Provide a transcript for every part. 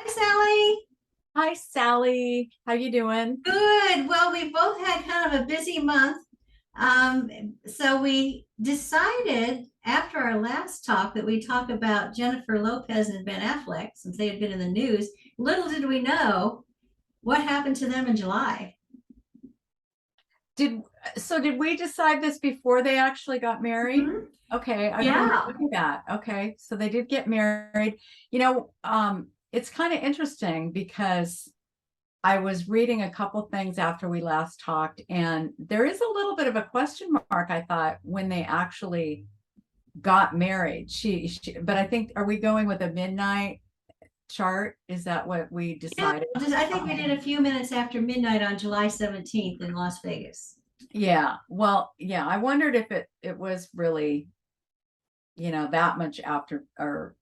Sally. Hi, Sally. How you doing? Good. Well, we both had kind of a busy month. Um, so we decided after our last talk that we talk about Jennifer Lopez and Ben Affleck since they had been in the news. Little did we know what happened to them in July. Did did we decide this before they actually got married? Mhm. Okay, I didn't Yeah. know that. Okay, so they did get married. It's kind of interesting because I was reading a couple things after we last talked, and there is a little bit of a question mark, I thought, when they actually got married. But I think, are we going with a midnight chart? Is that what we Yeah. decided? I think we Okay. did a few minutes after midnight on July 17th in Las Vegas. Yeah. Well, yeah, I wondered if it was really, that much after or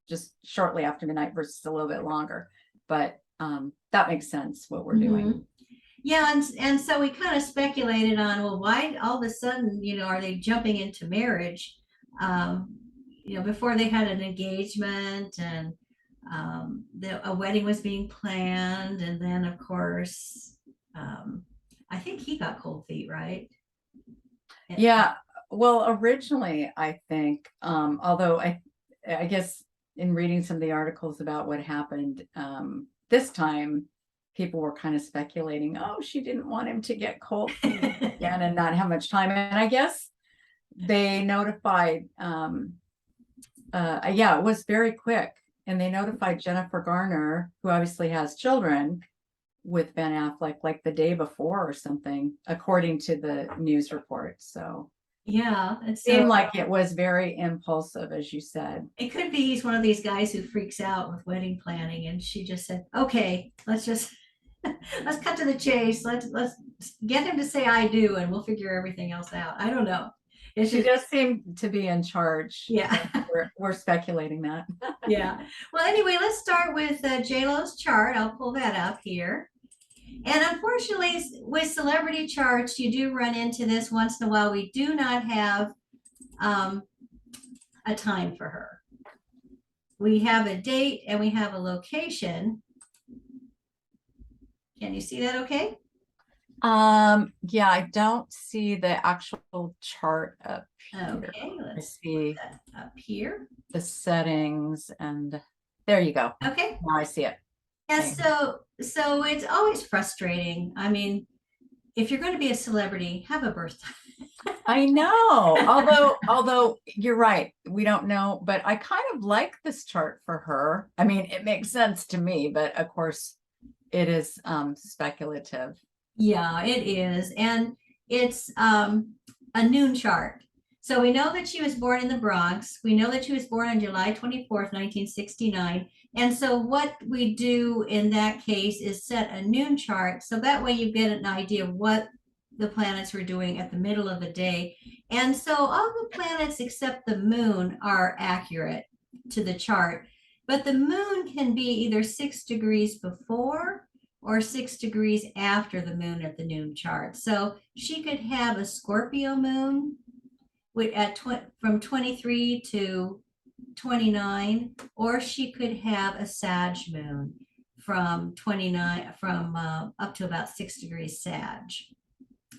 just shortly after midnight versus a little bit longer. But that makes sense what we're doing. Mhm. Yeah, and so we kind of speculated on, well, why all of a sudden, are they jumping into marriage? Um, before they had an engagement and a wedding was being planned, and then of course, um, I think he got cold feet, right? Yeah. Well, originally, I think, although I guess in reading some of the articles about what happened this time, people were kind of speculating, oh, she didn't want him to get cold feet again and not have much time. And I guess they notified, yeah, it was very quick. And they notified Jennifer Garner, who obviously has children with Ben Affleck, like the day before or something, according to the news report. So Yeah, and so seemed like it was very impulsive, as you said. it could be he's one of these guys who freaks out with wedding planning, and she just said, "Okay, let's just let's cut to the chase. Let's get him to say I do, and we'll figure everything else out." I don't know. It's She just does seem to be in charge, yeah, but we're speculating that. yeah. Well, anyway, let's start with J Lo's chart. I'll pull that up here. And unfortunately, with celebrity charts, you do run into this once in a while. We do not have um, a time for her. We have a date and we have a location. Can you see that okay? Yeah, I don't see the actual chart up here. Okay, I let's put see that up here. the settings and there you go. Okay. Now I see it. Yeah, Okay. so it's always frustrating. I mean, if you're going to be a celebrity, have a birthday. I know. Although you're right, we don't know, but I kind of like this chart for her. I mean, it makes sense to me, but of course it is speculative. Yeah, it is. And it's a noon chart. So we know that she was born in the Bronx. We know that she was born on July 24th, 1969. And so what we do in that case is set a noon chart. So that way you get an idea of what the planets were doing at the middle of the day. And so all the planets except the moon are accurate to the chart. But the moon can be either 6 degrees before or 6 degrees after the moon at the noon chart. So she could have a Scorpio moon from 23 to 29, or she could have a Sag moon from 29 from up to about 6 degrees Sag.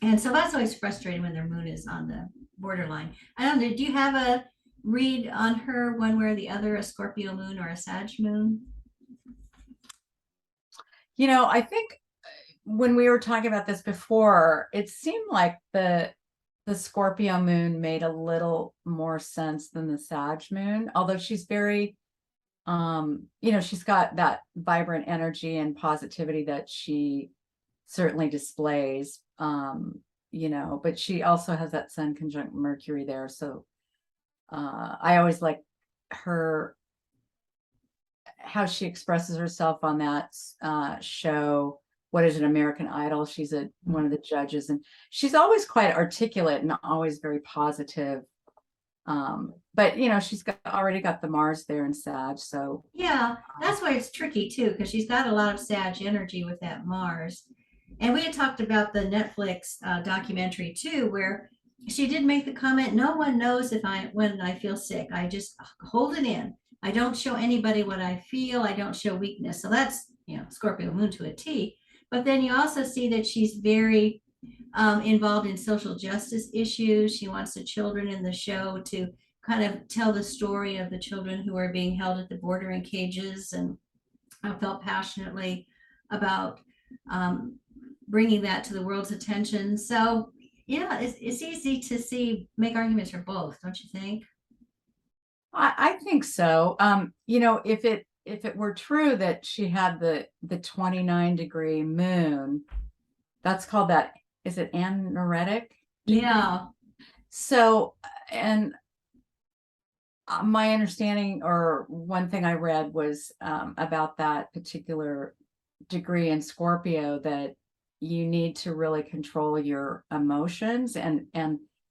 And so that's always frustrating when their moon is on the borderline. I don't know. Do you have a read on her one way or the other, a Scorpio moon or a Sag moon? I think when we were talking about this before, it seemed like the Scorpio moon made a little more sense than the Sag moon, although she's very she's got that vibrant energy and positivity that she certainly displays. But she also has that sun conjunct Mercury there. So I always like her how she expresses herself on that show. What is an American Idol? She's one of the judges, and she's always quite articulate and always very positive. But she's already got the Mars there in Sag, so Yeah, that's why it's tricky too, because she's got a lot of Sag energy with that Mars. And we had talked about the Netflix documentary too, where she did make the comment, "No one knows if I when I feel sick. I just hold it in." I don't show anybody what I feel. I don't show weakness. So that's, Scorpio moon to a T. But then you also see that she's very involved in social justice issues. She wants the children in the show to kind of tell the story of the children who are being held at the border in cages. And I felt passionately about um, bringing that to the world's attention. So, yeah, it's easy to make arguments for both, don't you think? I think so. If it were true that she had the 29-degree moon, that's called that, is it anoretic degree? Yeah. So, and my understanding, or one thing I read was about that particular degree in Scorpio, that you need to really control your emotions and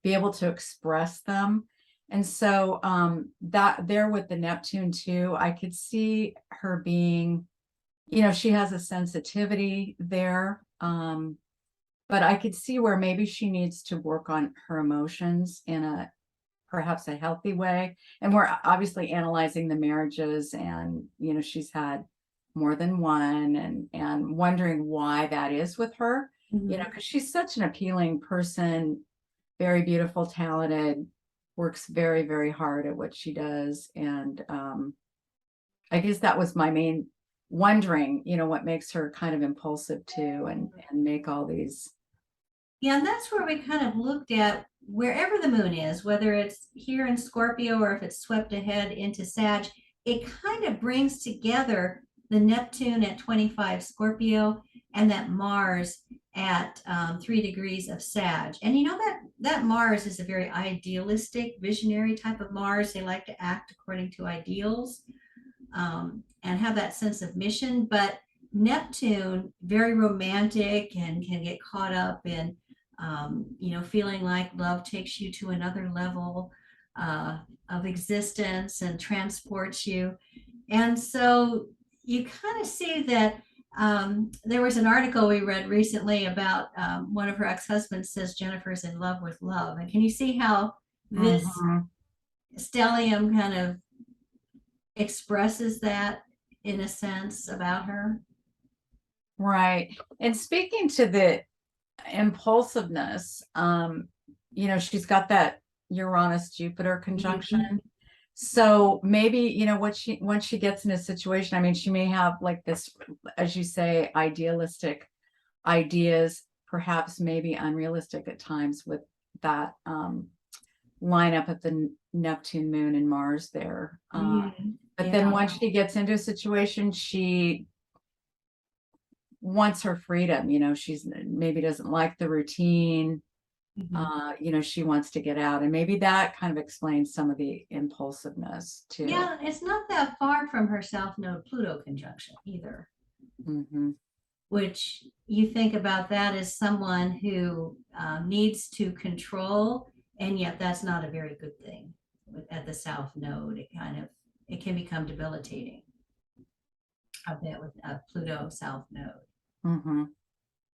be able to express them. And so that there with the Neptune too, I could see her being, she has a sensitivity there. But I could see where maybe she needs to work on her emotions in perhaps a healthy way. And we're obviously analyzing the marriages, and she's had more than one, and wondering why that is with her. Mhm. Because she's such an appealing person, very beautiful, talented, works very, very hard at what she does. And I guess that was my main wondering, what makes her kind of impulsive too, and make all these. Yeah, and that's where we kind of looked at wherever the moon is, whether it's here in Scorpio or if it's swept ahead into Sag, it kind of brings together the Neptune at 25 Scorpio and that Mars at 3 degrees of Sag. And that Mars is a very idealistic, visionary type of Mars. They like to act according to ideals and have that sense of mission. But Neptune, very romantic and can get caught up in feeling like love takes you to another level of existence and transports you. And so you kind of see that there was an article we read recently about one of her ex-husbands says Jennifer's in love with love. And can you see how this stellium kind of expresses that in a sense about her? Right. And speaking to the impulsiveness, she's got that Uranus Jupiter conjunction. Mhm. So maybe, once she gets in a situation, I mean, she may have like this, as you say, idealistic ideas, perhaps maybe unrealistic at times with that lineup of the Neptune, Moon, and Mars there. But then once she gets into a situation, she wants her freedom. She's maybe doesn't like the routine. She wants to get out, and maybe that kind of explains some of the impulsiveness too. Yeah, it's not that far from her South Node Pluto conjunction either, which you think about that as someone who needs to control, and yet that's not a very good thing. At the South Node, it can become debilitating a bit with a Pluto South Node.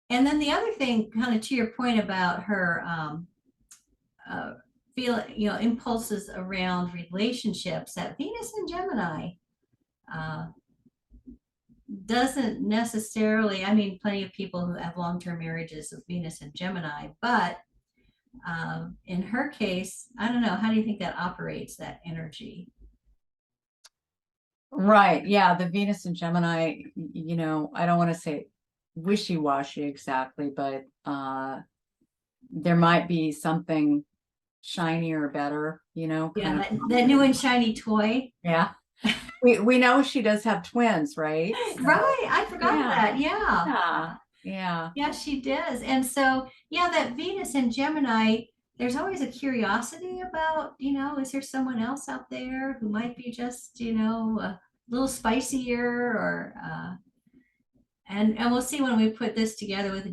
And then the other thing, kind of to your point about her impulses around relationships, that Venus in Gemini doesn't necessarily, I mean, plenty of people who have long-term marriages with Venus in Gemini, but in her case, I don't know, how do you think that operates, that energy? Right. Yeah. The Venus in Gemini, I don't want to say wishy-washy exactly, but there might be something shiny or better, Yeah, that new and shiny toy. Yeah. We know she does have twins, right? So, right. I forgot that. Yeah. Yeah, she does. And so, yeah, that Venus in Gemini, there's always a curiosity about, is there someone else out there who might be just, a little spicier or and we'll see when we put this together with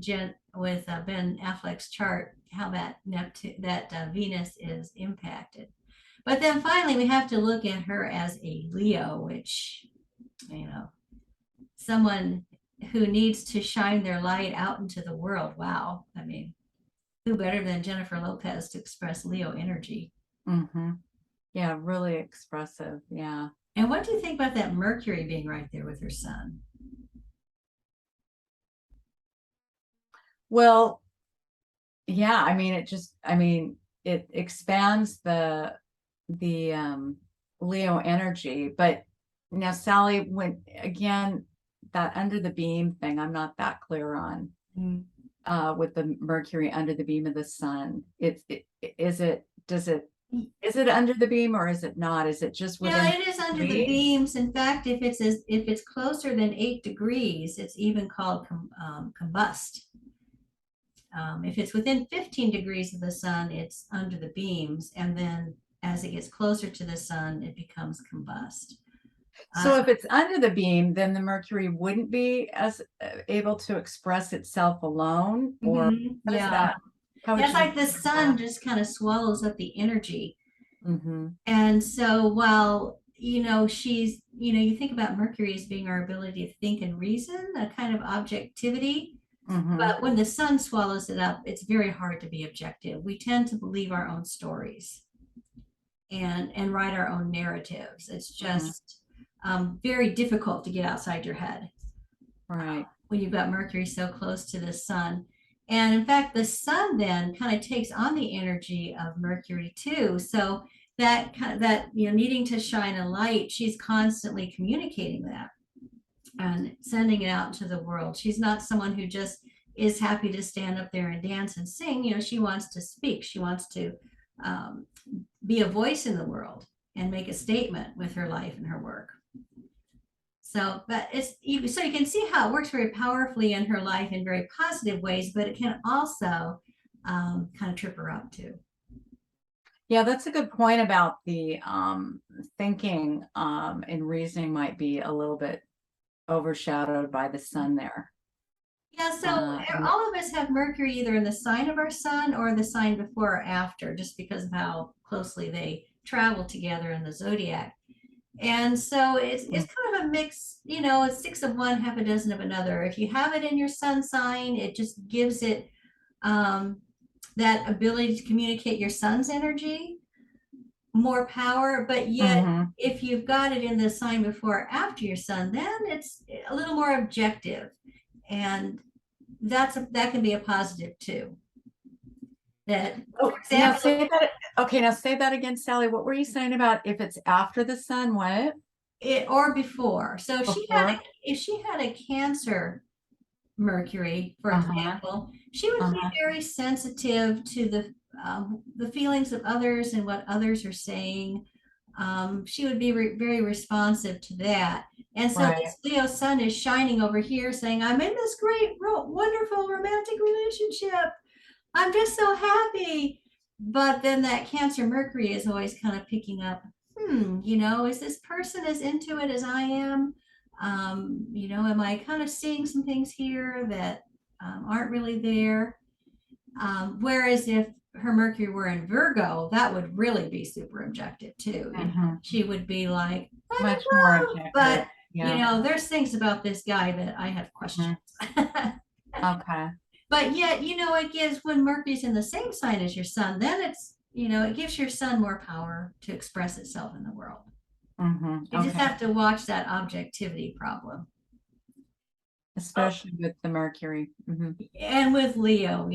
Ben Affleck's chart how that Venus is impacted. But then finally, we have to look at her as a Leo, which someone who needs to shine their light out into the world. Wow, I mean, who better than Jennifer Lopez to express Leo energy? Yeah, really expressive. Yeah. And what do you think about that Mercury being right there with her sun? Well, yeah, I mean, it expands the Leo energy, but now Sally, when again, that under the beam thing, I'm not that clear on Mm. with the Mercury under the beam of the sun. Is it, is it under the beam or is it not? Is it just Yeah, within it is under the degrees? beams. In fact, if it's closer than 8 degrees, it's even called combust. If it's within 15 degrees of the sun, it's under the beams, and then as it gets closer to the sun, it becomes combust. So if it's under the beam, then the Mercury wouldn't be as able to express itself alone, or how does Yeah, that, how yeah, would it's you like the describe sun that? just kind of swallows up the energy. Mm-hmm. And so while, you think about Mercury as being our ability to think and reason, a kind of objectivity. Mm-hmm. But when the sun swallows it up, it's very hard to be objective. We tend to believe our own stories and write our own narratives. It's Mm-hmm. just very difficult to get outside your head Right. when you've got Mercury so close to the sun. And in fact, the sun then kind of takes on the energy of Mercury too. So that needing to shine a light, she's constantly communicating that and sending it out into the world. She's not someone who just is happy to stand up there and dance and sing. She wants to speak. She wants to um, be a voice in the world and make a statement with her life and her work. So, but so you can see how it works very powerfully in her life in very positive ways, but it can also kind of trip her up too. Yeah, that's a good point about the thinking and reasoning might be a little bit overshadowed by the sun there. Yeah, so And all of us have Mercury either in the sign of our sun or the sign before or after, just because of how closely they travel together in the zodiac. And so it's kind of a mix, it's six of one, half a dozen of another. If you have it in your sun sign, it just gives it um, that ability to communicate your sun's energy, more power. But yet, mhm. if you've got it in the sign before or after your sun, then it's a little more objective. And that can be a positive too. That, for Oh, now example, say that. Okay, now say that again, Sally. What were you saying about if it's after the sun? What? or before. So Before? if she had a Cancer Mercury, for Uh-huh. example, she would be Uh-huh. very sensitive to the feelings of others and what others are saying. She would be very responsive to that. And so Right. this Leo sun is shining over here saying, I'm in this great, wonderful romantic relationship. I'm just so happy. But then that Cancer Mercury is always kind of picking up, is this person as into it as I am? Am I kind of seeing some things here that aren't really there? Whereas if her Mercury were in Virgo, that would really be super objective too. Mhm. She would be like, I'm in Much more love, objective. but Yeah. there's things about this guy that I have questions. Mhm. Okay. But yet, it gives when Mercury's in the same sign as your sun, then it gives your sun more power to express itself in the world. You just Okay. have to watch that objectivity problem. Oh, Especially with the Mercury. and with Leo,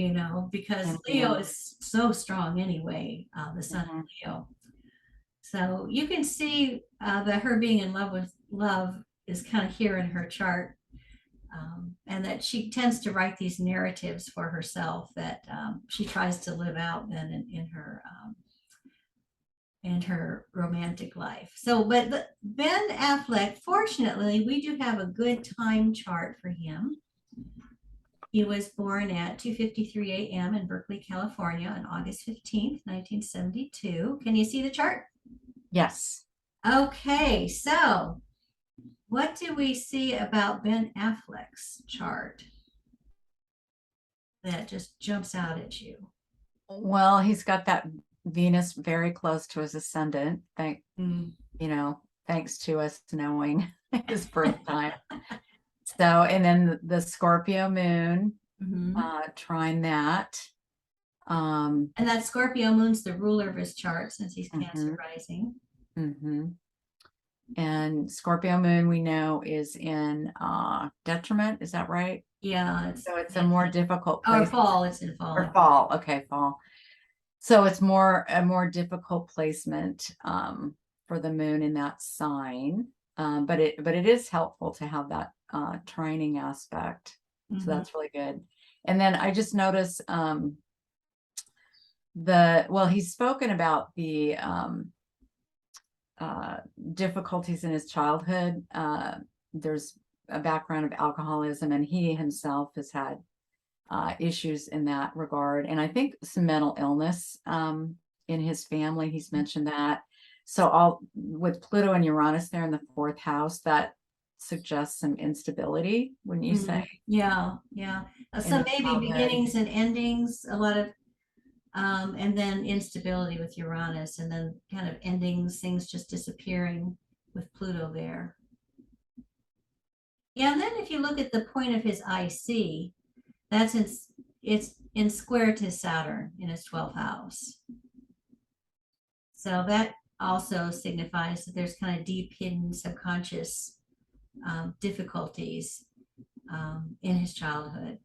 because And Leo Leo. is so strong anyway, the sun Mhm. in Leo. So you can see that her being in love with love is kind of here in her chart. And that she tends to write these narratives for herself that she tries to live out then in her romantic life. So, but Ben Affleck, fortunately, we do have a good time chart for him. He was born at 2:53 a.m. in Berkeley, California on August 15th, 1972. Can you see the chart? Yes. Okay, so what do we see about Ben Affleck's chart that just jumps out at you? Well, he's got that Venus very close to his ascendant. Mm. Thanks to us knowing his birth time. So, and then the Scorpio moon, Mhm. trine that. And that Scorpio moon's the ruler of his chart since he's Cancer Mhm, rising. mhm. And Scorpio moon, we know, is in detriment. Is that right? Yeah, So it's a more difficult or place. fall, it's in fall. Or fall. Okay, fall. So it's a more difficult placement for the moon in that sign. But it is helpful to have that trining aspect. So Mhm. that's really good. And then I just noticed he's spoken about the difficulties in his childhood. There's a background of alcoholism, and he himself has had issues in that regard. And I think some mental illness in his family. He's mentioned that. So all with Pluto and Uranus there in the fourth house, that suggests some instability, wouldn't you say? Yeah, yeah. In So his maybe childhood. beginnings and endings, a lot of, and then instability with Uranus, and then kind of endings, things just disappearing with Pluto there. Yeah, and then if you look at the point of his IC, that's it's in square to Saturn in his 12th house. So that also signifies that there's kind of deep hidden subconscious difficulties in his childhood,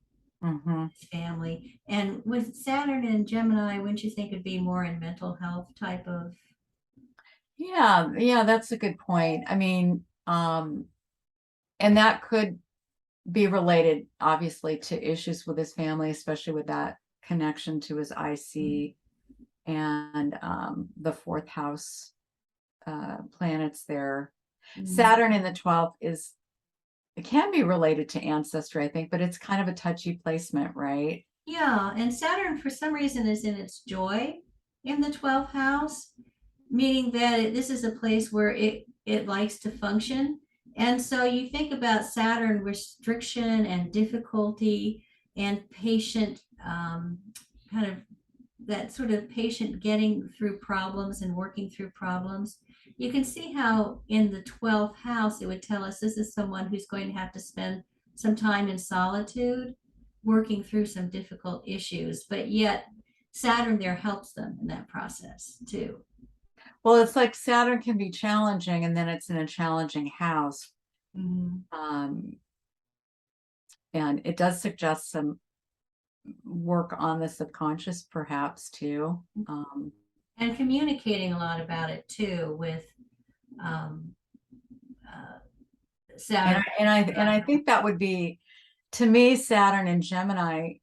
his family. And with Saturn and Gemini, wouldn't you think it'd be more in mental health type of? Yeah, that's a good point. I mean, and that could be related, obviously, to issues with his family, especially with that connection to his IC and the fourth house planets there. Saturn in the 12th it can be related to ancestry, I think, but it's kind of a touchy placement, right? Yeah, and Saturn for some reason is in its joy in the 12th house, meaning that this is a place where it likes to function. And so you think about Saturn restriction and difficulty and patient, kind of that sort of patient getting through problems and working through problems. You can see how in the 12th house it would tell us this is someone who's going to have to spend some time in solitude working through some difficult issues, but yet Saturn there helps them in that process too. Well, it's like Saturn can be challenging, and then it's in a challenging house. Mhm. And it does suggest some work on the subconscious, perhaps, too. And communicating a lot about it too with um, uh, Saturn. And I think that would be, to me, Saturn and Gemini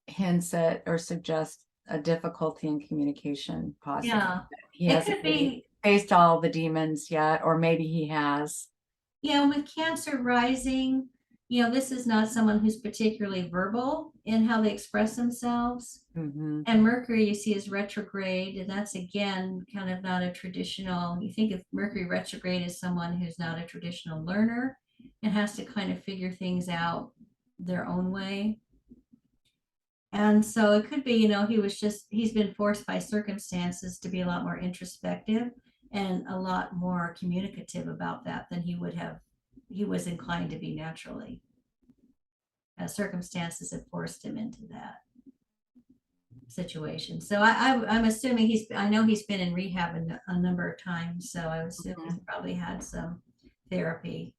hints at or suggest a difficulty in communication, possibly. Yeah, He it hasn't could maybe be. faced all the demons yet, or maybe he has. Yeah, with Cancer rising, this is not someone who's particularly verbal in how they express themselves. Mm-hmm. And Mercury, you see, is retrograde, and that's again kind of not a traditional. You think of Mercury retrograde as someone who's not a traditional learner and has to kind of figure things out their own way. And so it could be, he's been forced by circumstances to be a lot more introspective and a lot more communicative about that than he was inclined to be naturally. Circumstances have forced him into that situation. So I'm assuming I know he's been in rehab a number of times. So I would assume he's probably had some therapy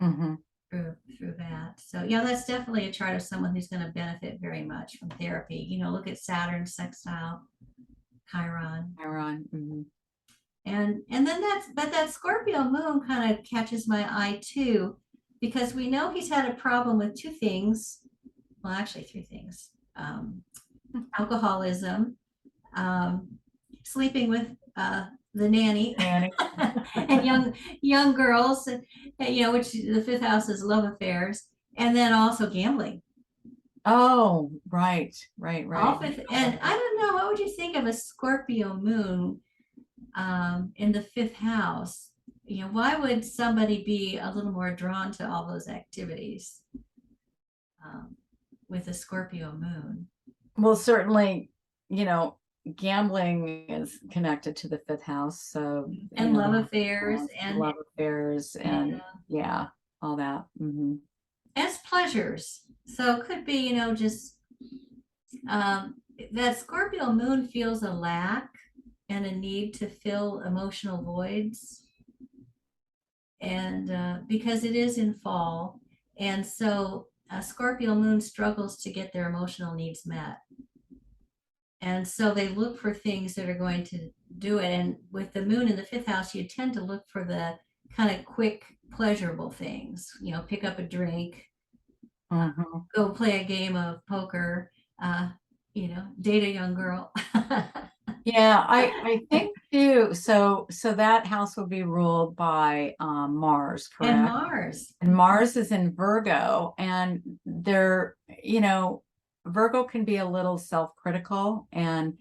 Mm-hmm. through that. So yeah, that's definitely a chart of someone who's going to benefit very much from therapy. Look at Saturn sextile Chiron. Chiron. Mm-hmm. And then that Scorpio moon kind of catches my eye too, because we know he's had a problem with two things. Well, actually three things. Alcoholism, um, sleeping with the nanny, and young girls, which the fifth house is love affairs, and then also gambling. Oh, right. All fifth, and I don't know, what would you think of a Scorpio moon in the fifth house? Why would somebody be a little more drawn to all those activities with a Scorpio moon? Well, certainly, gambling is connected to the fifth house. So, And love affairs love affairs and yeah, all that. Mm-hmm. as pleasures. So it could be, just that Scorpio moon feels a lack and a need to fill emotional voids. and because it is in fall, and so a Scorpio moon struggles to get their emotional needs met. And so they look for things that are going to do it. And with the moon in the fifth house, you tend to look for the kind of quick, pleasurable things, pick up a drink, Mhm. go play a game of poker, date a young girl. Yeah, I think too. So that house will be ruled by Mars, And correct? Mars. And Mars is in Virgo, and they're, Virgo can be a little self-critical and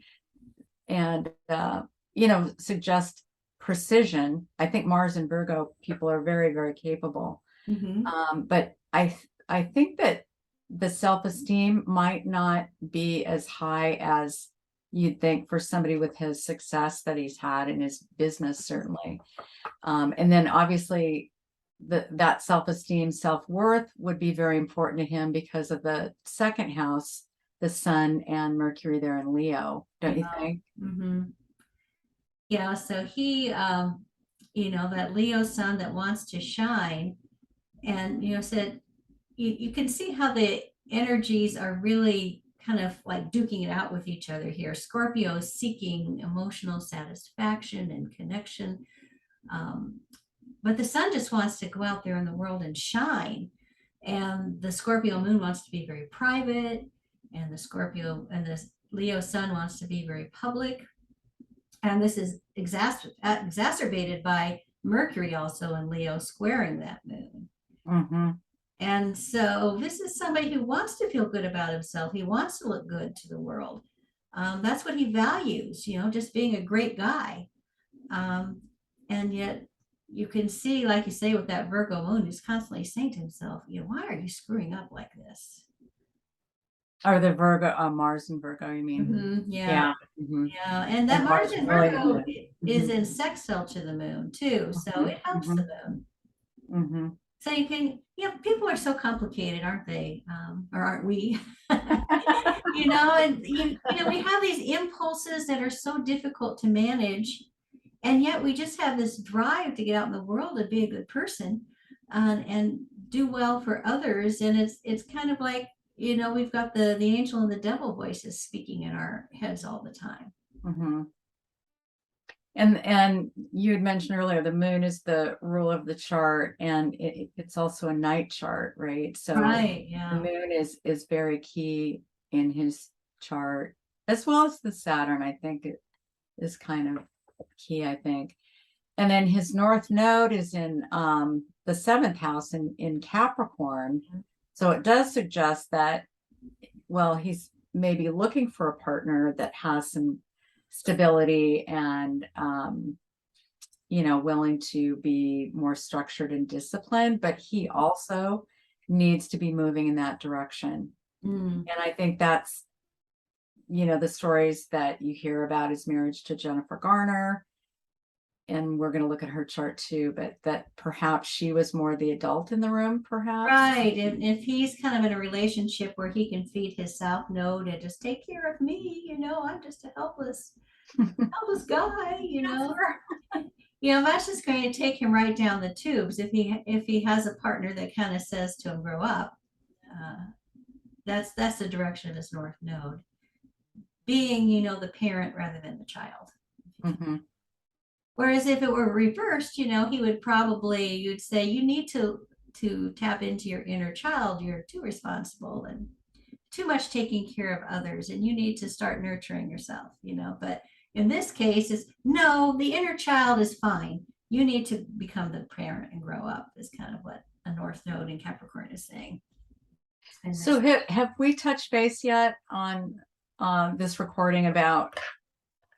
suggest precision. I think Mars and Virgo people are very, very capable. Mhm. But I think that the self-esteem might not be as high as you'd think for somebody with his success that he's had in his business, certainly. And then obviously that self-esteem, self-worth would be very important to him because of the second house, the Sun and Mercury there in Leo, don't you think? Mhm. Yeah, so he, that Leo sun that wants to shine, and said you can see how the energies are really kind of like duking it out with each other here. Scorpio is seeking emotional satisfaction and connection, um, but the sun just wants to go out there in the world and shine, and the Scorpio moon wants to be very private, and the Leo sun wants to be very public, and this is exacerbated by Mercury also in Leo squaring that moon. Mm-hmm. And so this is somebody who wants to feel good about himself. He wants to look good to the world. That's what he values, just being a great guy. Um, and yet you can see, like you say, with that Virgo moon, he's constantly saying to himself, why are you screwing up like this? Or the Virgo, Mars and Virgo, you mean? Yeah. Yeah. Mm-hmm. Yeah. And And that Mars Mars in really Virgo into it. is Mhm, in sextile to the moon too. So mhm, it helps the mhm, moon. mhm. So you can, people are so complicated, aren't they? Or aren't we? And we have these impulses that are so difficult to manage, and yet we just have this drive to get out in the world and be a good person, and do well for others. And it's kind of like, we've got the angel and the devil voices speaking in our heads all the time. Mhm. And you had mentioned earlier the moon is the rule of the chart, and it's also a night chart, right? So Right. the Yeah. moon is very key in his chart, as well as the Saturn, I think it is kind of key, I think. And then his north node is in the seventh house in Capricorn. So it does suggest that, well, he's maybe looking for a partner that has some stability and willing to be more structured and disciplined, but he also needs to be moving in that direction. Mm. And I think that's, the stories that you hear about his marriage to Jennifer Garner, and we're going to look at her chart too, but that perhaps she was more the adult in the room, perhaps. Right. And if he's kind of in a relationship where he can feed his south node and just take care of me, I'm just a helpless guy, that's just going to take him right down the tubes if he has a partner that kind of says to him, grow up. Uh, that's the direction of his north node. Being, the parent rather than the child. Mhm. Whereas if it were reversed, he would probably, you'd say, you need to tap into your inner child. You're too responsible and too much taking care of others, and you need to start nurturing yourself. But in this case, is no, the inner child is fine. You need to become the parent and grow up. Is kind of what a North Node in Capricorn is saying. So have we touched base yet on this recording about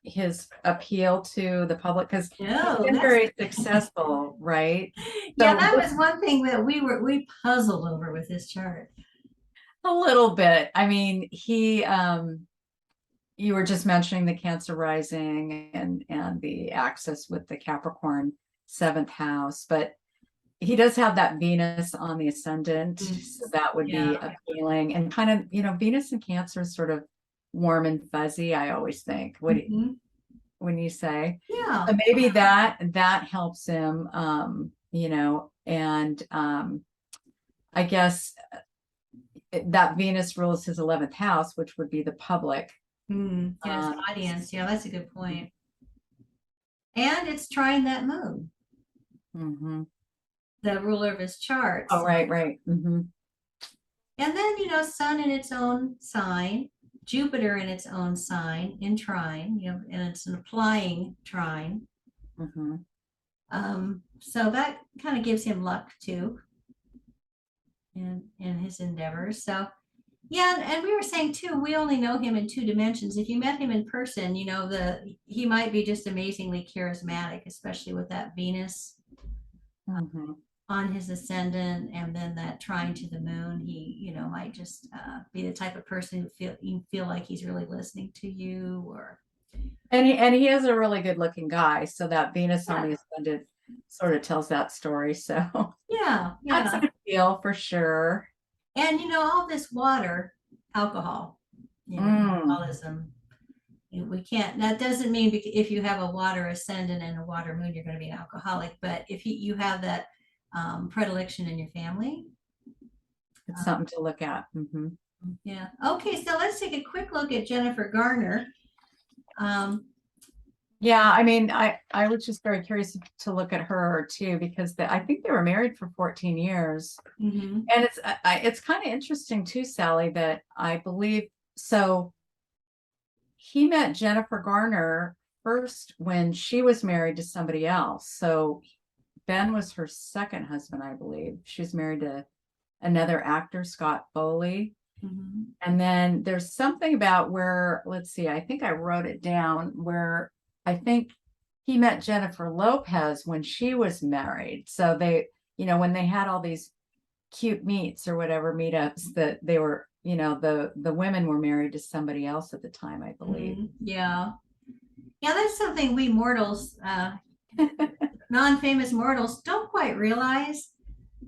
his appeal to the public? Because he's No, been very successful, right? yeah, So that was one thing that we puzzled over with this chart. a little bit. I mean, you were just mentioning the Cancer rising and the axis with the Capricorn seventh house, but he does have that Venus on the ascendant, so that would be Yeah. appealing. And kind of, Venus and Cancer is sort of warm and fuzzy, I always think. Mhm. When you say, Yeah. so maybe that helps him and I guess that Venus rules his 11th house, which would be the public. Yes, audience. Yeah, that's a good point. And it's trying that moon, mhm. the ruler of his charts. Oh, right. And then, Sun in its own sign, Jupiter in its own sign in trine, and it's an applying trine. Mhm. So that kind of gives him luck too in his endeavors. So yeah, and we were saying too, we only know him in 2 dimensions. If you met him in person, he might be just amazingly charismatic, especially with that Venus Mhm. on his ascendant, and then that trine to the moon. He, might just be the type of person who you feel like he's really listening to you, or And he is a really good looking guy, so that Venus on yeah, the ascendant sort of tells that story. So yeah, that's a yeah. good feel for sure. And all this water, alcohol, Mm. alcoholism. We can't. That doesn't mean if you have a water ascendant and a water moon, you're going to be an alcoholic. But if you have that predilection in your family, It's something to look at. yeah. Okay, so let's take a quick look at Jennifer Garner. Um, Yeah, I mean, I was just very curious to look at her too, because I think they were married for 14 years. mhm, And it's kind of interesting too, Sally, that I believe so. He met Jennifer Garner first when she was married to somebody else. So Ben was her second husband, I believe. She was married to another actor, Scott Foley. mhm. And then there's something about where, let's see, I think I wrote it down where I think he met Jennifer Lopez when she was married. So they, when they had all these cute meets or whatever meetups, that they were, the women were married to somebody else at the time, I believe. Yeah, yeah. That's something we mortals, non-famous mortals, don't quite realize,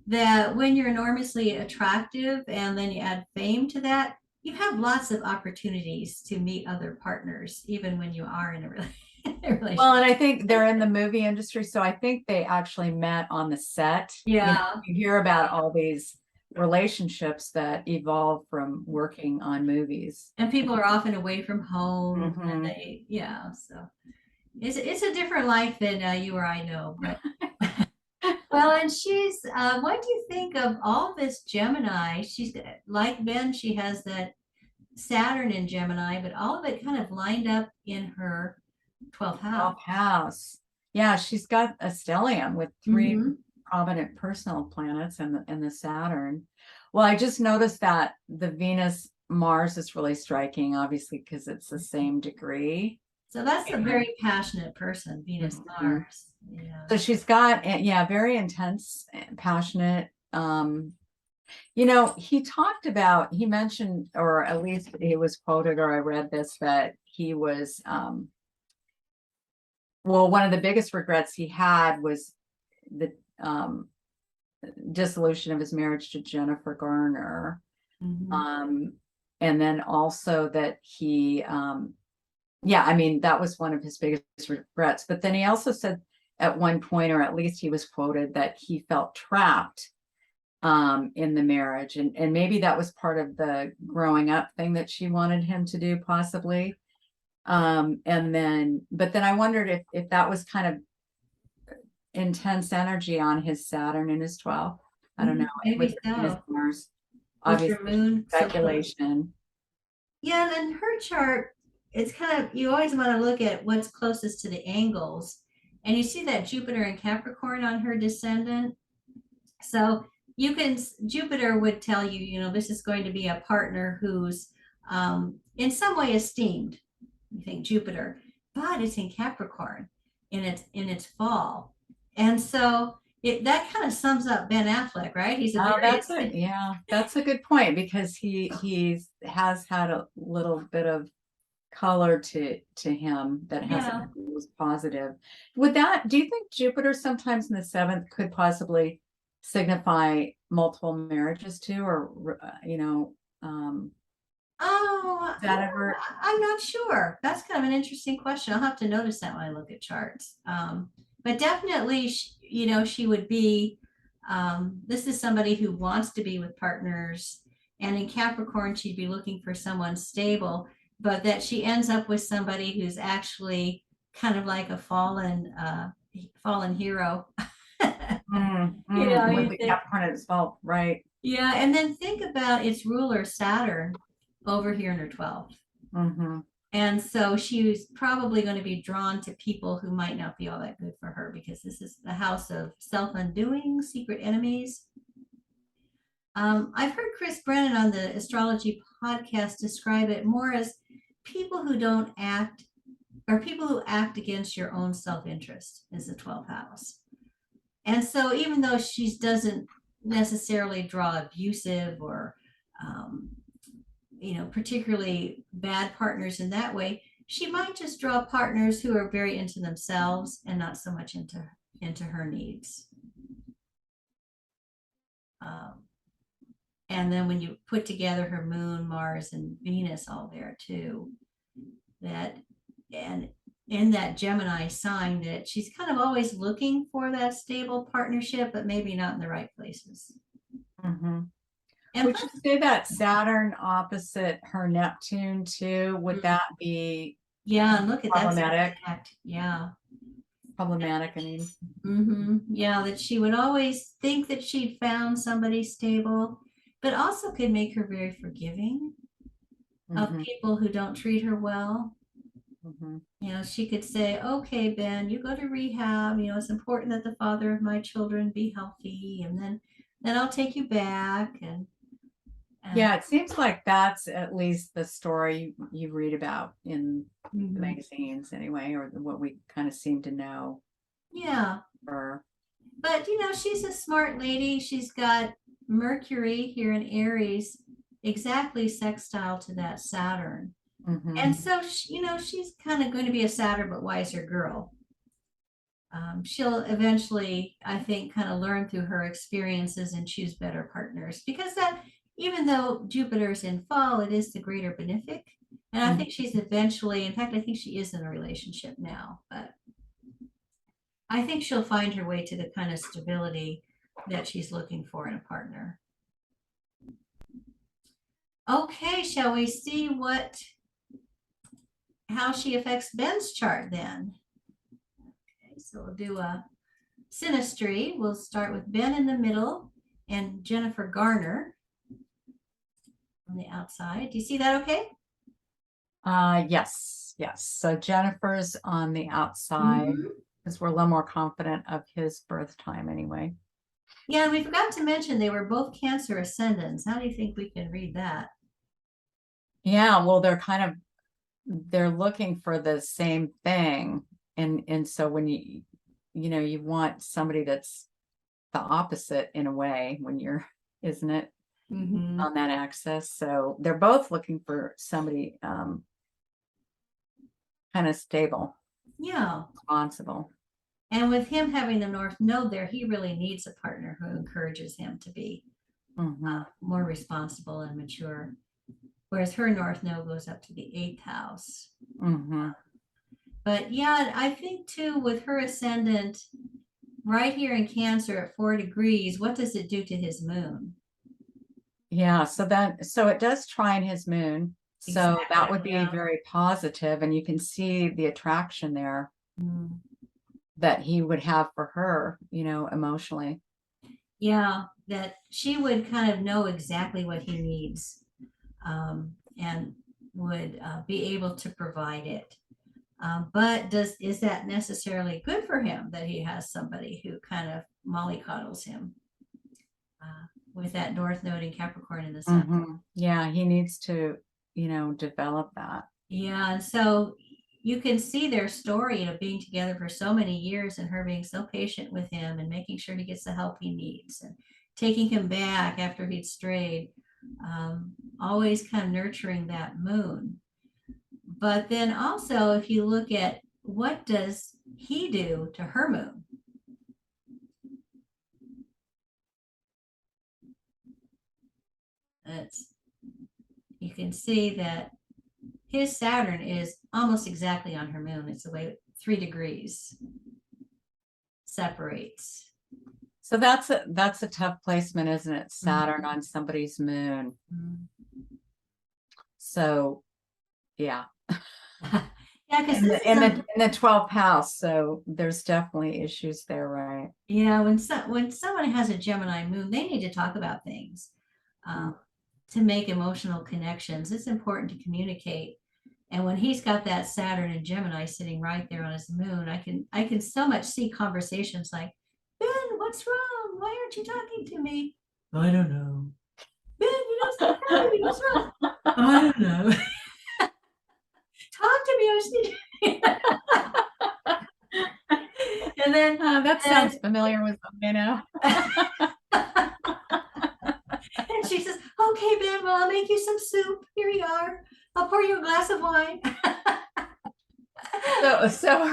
that when you're enormously attractive and then you add fame to that, you have lots of opportunities to meet other partners, even when you are in a relationship. Well, and I think they're in the movie industry, so I think they actually met on the set. Yeah. You hear about all these relationships that evolve from working on movies. And people are often away from home, and Mhm. so it's a different life than you or I know, but well, and what do you think of all this Gemini? She's like Ben, she has that Saturn in Gemini, but all of it kind of lined up in her 12th house. 12th house. Yeah, she's got a stellium with 3 Hmm. prominent personal planets and the Saturn. Well, I just noticed that the Venus Mars is really striking, obviously, because it's the same degree. So that's a very passionate person, Venus Mhm. Mars. Yeah. So she's got, yeah, very intense, passionate. He mentioned, or at least he was quoted, or I read this, that he was, well, one of the biggest regrets he had was the dissolution of his marriage to Jennifer Garner. Hmm. Um, and then also that yeah, I mean, that was one of his biggest regrets. But then he also said at one point, or at least he was quoted, that he felt trapped in the marriage. And maybe that was part of the growing up thing that she wanted him to do, possibly. But then I wondered if that was kind of intense energy on his Saturn and his 12th. I don't know. With Maybe Venus so. Mars, With your obviously moon so close. speculation. Yeah, and then her chart, it's kind of, you always want to look at what's closest to the angles. And you see that Jupiter and Capricorn on her descendant. So Jupiter would tell you, this is going to be a partner who's in some way esteemed. You think Jupiter, but it's in Capricorn in its fall. And so that kind of sums up Ben Affleck, right? He's a Oh, very that's a good point, because he has had a little bit of color to him that hasn't yeah. was positive. Do you think Jupiter sometimes in the 7th could possibly signify multiple marriages too, or Oh, that ever? I'm not sure. That's kind of an interesting question. I'll have to notice that when I look at charts. but definitely, she would be, this is somebody who wants to be with partners. And in Capricorn, she'd be looking for someone stable, but that she ends up with somebody who's actually kind of like a fallen hero. With You the think, Capricorn as well, right? yeah, and then think about its ruler, Saturn, over here in her 12th. Mm-hmm. And so she's probably going to be drawn to people who might not be all that good for her, because this is the house of self-undoing, secret enemies. I've heard Chris Brennan on the astrology podcast describe it more as people who don't act, or people who act against your own self-interest, is the 12th house. And so even though she doesn't necessarily draw abusive or particularly bad partners in that way, she might just draw partners who are very into themselves and not so much into her needs. And then when you put together her moon, Mars, and Venus all there too, and in that Gemini sign, that she's kind of always looking for that stable partnership, but maybe not in the right places. Mm-hmm. And Would you say that Saturn opposite her Neptune too? Would that be yeah, and look at that. problematic? Yeah. Problematic, I mean. Yeah, that she would always think that she'd found somebody stable, but also could make her very forgiving of people who don't treat her well. She could say, okay, Ben, you go to rehab. It's important that the father of my children be healthy, and then I'll take you back. And yeah, it seems like that's at least the story you read about in the magazines anyway, or what we kind of seem to know. Yeah. Her. But she's a smart lady. She's got Mercury here in Aries, exactly sextile to that Saturn. And so, she's kind of going to be a sadder but wiser girl. She'll eventually, I think, kind of learn through her experiences and choose better partners, because that, even though Jupiter's in fall, it is the greater benefic. And I think she's eventually, in fact, I think she is in a relationship now, but I think she'll find her way to the kind of stability that she's looking for in a partner. Okay, shall we see how she affects Ben's chart then? Okay, so we'll do a synastry. We'll start with Ben in the middle and Jennifer Garner on the outside. Do you see that okay? Yes. So Jennifer's on the outside because we're a little more confident of his birth time anyway. Yeah, and we forgot to mention they were both Cancer ascendants. How do you think we can read that? Yeah, well, they're looking for the same thing. And so when you want somebody that's the opposite in a way when you're, isn't it, on that axis? So they're both looking for somebody kind of stable. Yeah. Responsible. And with him having the North Node there, he really needs a partner who encourages him to be more responsible and mature. Whereas her North Node goes up to the 8th house. But yeah, I think too, with her ascendant right here in Cancer at 4 degrees, what does it do to his moon? Yeah, so it does trine his moon. So that would be very positive, and you can see the attraction there that he would have for her, emotionally. Yeah, that she would kind of know exactly what he needs, and would be able to provide it. But is that necessarily good for him, that he has somebody who kind of mollycoddles him with that North Node in Capricorn in the center? Yeah, he needs to, develop that. Yeah, and so you can see their story of being together for so many years, and her being so patient with him and making sure he gets the help he needs and taking him back after he'd strayed, always kind of nurturing that moon. But then also, if you look at what does he do to her moon? You can see that his Saturn is almost exactly on her moon. It's away 3 degrees. separates. So that's a tough placement, isn't it? Saturn on somebody's moon. So yeah. Yeah, because In this the, is in the 12th house, so there's definitely issues there, right? yeah, when someone has a Gemini moon, they need to talk about things to make emotional connections. It's important to communicate. And when he's got that Saturn and Gemini sitting right there on his moon, I can so much see conversations like, Ben, what's wrong? Why aren't you talking to me? I don't know. Ben, you don't stop talking to me. What's wrong? I don't know. Talk to me. I was thinking. And then that sounds familiar with something, and she says, okay, Ben, well, I'll make you some soup. Here you are. I'll pour you a glass of wine. So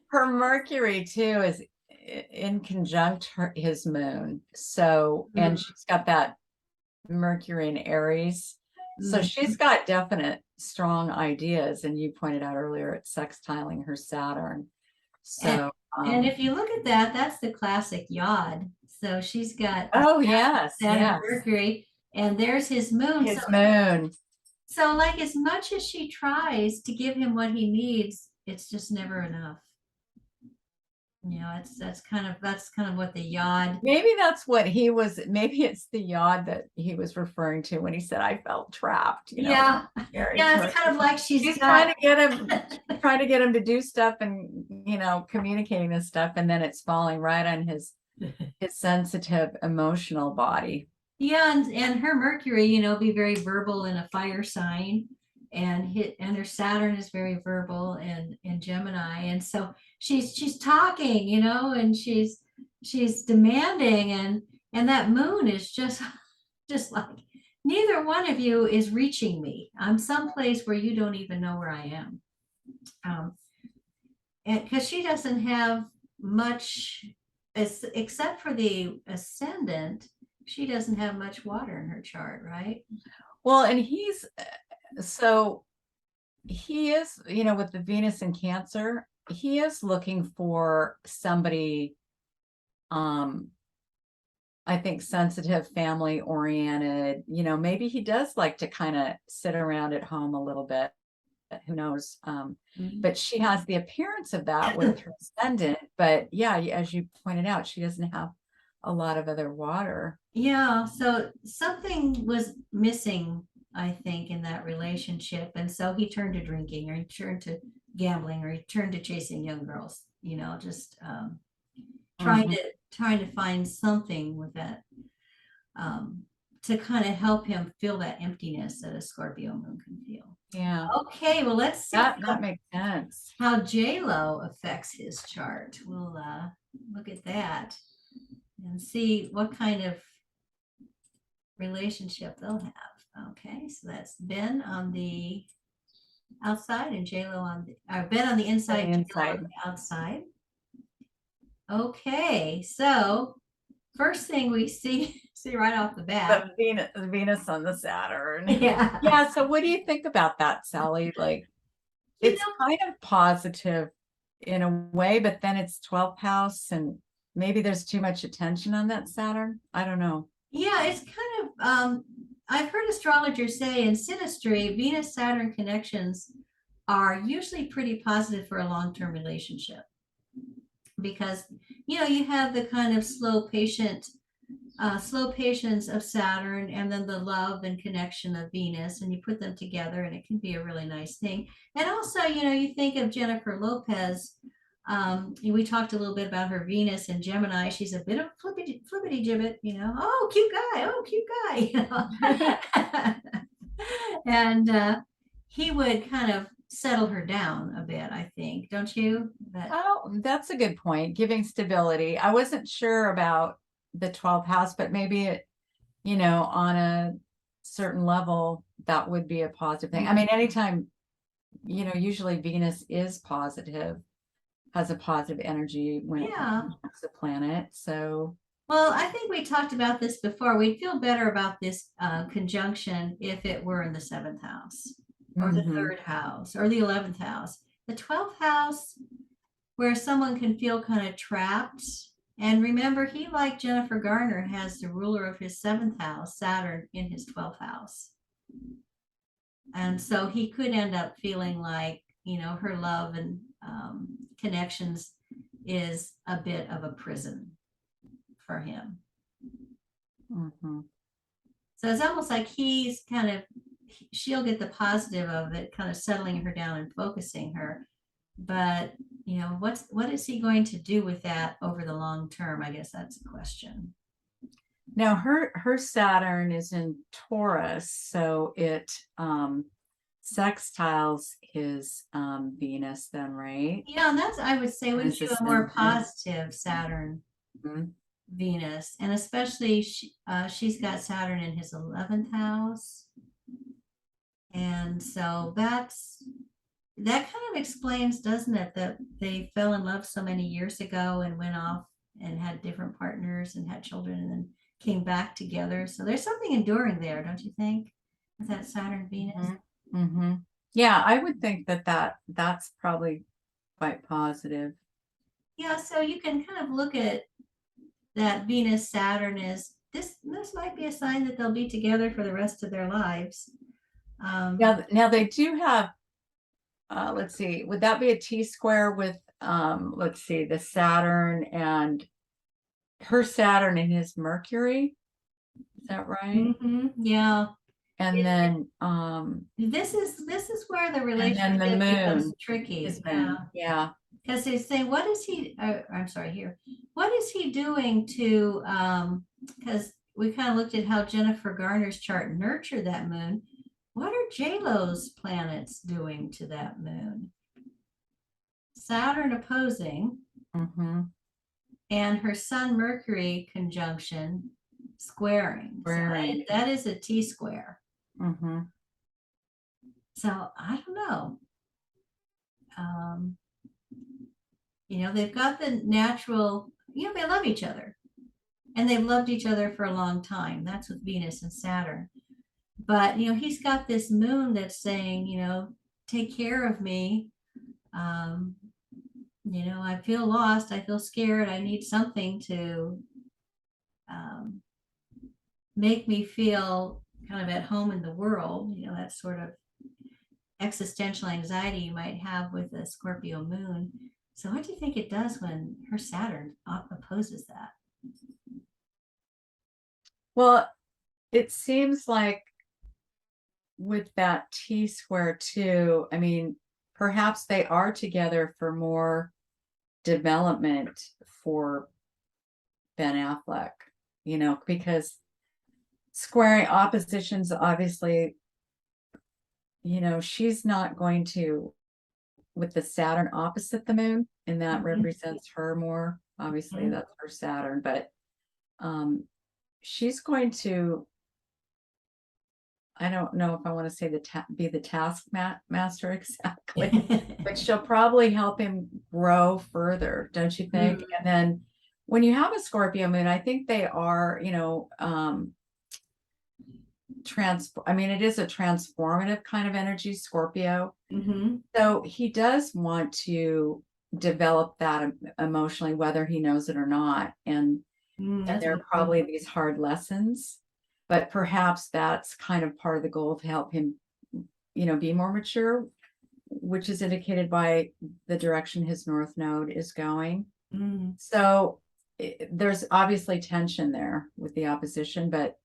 her Mercury too is in conjunct his moon. So, and she's got that Mercury in Aries. So she's got definite strong ideas. And you pointed out earlier it's sextiling her Saturn. So and if you look at that, that's the classic yod. So she's got yes, Saturn, Mercury, and there's his moon. His moon. So like as much as she tries to give him what he needs, it's just never enough. You know, that's kind of what the yod. Maybe that's what he was. Maybe it's the yod that he was referring to when he said, "I felt trapped." You know, yeah, it's kind of like she's trying to get him to do stuff and communicating this stuff, and then it's falling right on his sensitive emotional body. Yeah, and her Mercury, be very verbal in a fire sign, and her Saturn is very verbal in Gemini, and so she's talking, and she's demanding, and that moon is just like neither one of you is reaching me. I'm someplace where you don't even know where I am, and because she doesn't have much, except for the ascendant. She doesn't have much water in her chart, right? Well, and he is, with the Venus in Cancer, he is looking for somebody, I think sensitive, family oriented, maybe he does like to kind of sit around at home a little bit. Who knows? But she has the appearance of that with her ascendant. But yeah, as you pointed out, she doesn't have a lot of other water. Yeah, so something was missing, I think, in that relationship. And so he turned to drinking, or he turned to gambling, or he turned to chasing young girls, just trying to find something with that to kind of help him feel that emptiness that a Scorpio moon can feel. Yeah. Okay, well, let's see that makes sense. how J-Lo affects his chart. We'll look at that and see what kind of relationship they'll have. Okay, so that's Ben on the outside and J-Lo on Ben on the inside, J-Lo on the outside. Okay, so first thing we see right off the bat, the Venus on the Saturn. Yeah. So what do you think about that, Sally? Like, it's kind of positive in a way, but then it's 12th house, and maybe there's too much attention on that Saturn. I don't know. Yeah, it's kind of I've heard astrologers say in synastry, Venus Saturn connections are usually pretty positive for a long-term relationship, because you have the kind of slow patience of Saturn, and then the love and connection of Venus, and you put them together and it can be a really nice thing. And also, you think of Jennifer Lopez. We talked a little bit about her Venus and Gemini. She's a bit of flippity gibbet, oh, cute guy, and he would kind of settle her down a bit, I think, don't you? That's a good point. Giving stability. I wasn't sure about the 12th house, but maybe it, on a certain level, that would be a positive thing. I mean, anytime, usually Venus is positive, has a positive energy when it's a planet. So, well, I think we talked about this before. We'd feel better about this conjunction if it were in the 7th house, or the 3rd house, or the 11th house. The 12th house, where someone can feel kind of trapped. And remember, he, like Jennifer Garner, has the ruler of his seventh house, Saturn, in his 12th house. And so he could end up feeling like, her love and connections is a bit of a prison for him. Mm-hmm. So it's almost like she'll get the positive of it, kind of settling her down and focusing her. But, what is he going to do with that over the long term? I guess that's a question. Now her Saturn is in Taurus, so it sextiles his Venus then, right? Yeah, and that's, I would say, wouldn't This you, is a more in- positive Saturn Mhm. Venus, and especially she's got Saturn in his 11th house. And so that kind of explains, doesn't it, that they fell in love so many years ago and went off and had different partners and had children and then came back together. So there's something enduring there, don't you think, with that Saturn Venus? Mm-hmm. Mm-hmm. Yeah, I would think that's probably quite positive. Yeah, so you can kind of look at that Venus Saturn as this might be a sign that they'll be together for the rest of their lives. Now they do have let's see, would that be a T-square with let's see, the Saturn and her Saturn and his Mercury? Is that right? Yeah. And then This is where the and relationship then the becomes moon tricky. is Yeah. moon. Yeah. Because they say, what is he, I'm sorry, here, what is he doing to, because we kind of looked at how Jennifer Garner's chart nurtured that moon. What are J-Lo's planets doing to that moon? Saturn opposing Mm-hmm. and her Sun Mercury conjunction squaring. Squaring. So that is a T square. Mm-hmm. So I don't know. They've got the natural, they love each other and they've loved each other for a long time. That's with Venus and Saturn. But, he's got this moon that's saying, take care of me. I feel lost. I feel scared. I need something to make me feel kind of at home in the world. That sort of existential anxiety you might have with a Scorpio moon. So what do you think it does when her Saturn opposes that? Well, it seems like with that T square too, I mean, perhaps they are together for more development for Ben Affleck, because squaring oppositions, obviously, she's not going to, with the Saturn opposite the moon, and that represents her more. Obviously, that's her Saturn, but she's going to, I don't know if I want to say be the task master exactly, but she'll probably help him grow further, don't you think? And then when you have a Scorpio moon, I think they are, it is a transformative kind of energy, Scorpio. So he does want to develop that emotionally, whether he knows it or not. And there are probably these hard lessons, but perhaps that's kind of part of the goal to help him, be more mature, which is indicated by the direction his North Node is going. So there's obviously tension there with the opposition, but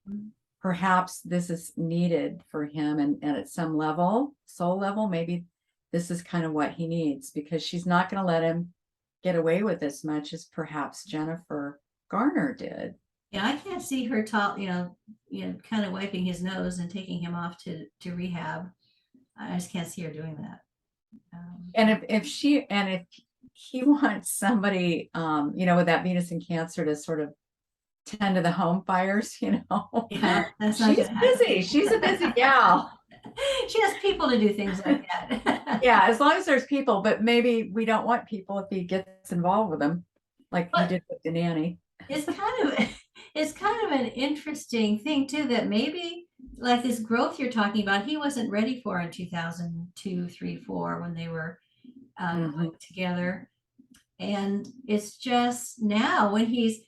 perhaps this is needed for him, and at some level, soul level, maybe this is kind of what he needs, because she's not going to let him get away with as much as perhaps Jennifer Garner did. Yeah, I can't see her kind of wiping his nose and taking him off to rehab. I just can't see her doing that. And if he wants somebody, with that Venus in Cancer to sort of tend to the home fires, Yeah, that's not she's busy. She's a busy gal. She has people to do things like that. Yeah, as long as there's people, but maybe we don't want people if he gets involved with them, like he did with the nanny. It's kind of an interesting thing too, that maybe like this growth you're talking about, he wasn't ready for in 2002, 3, 4 when they were going together. And it's just now when he's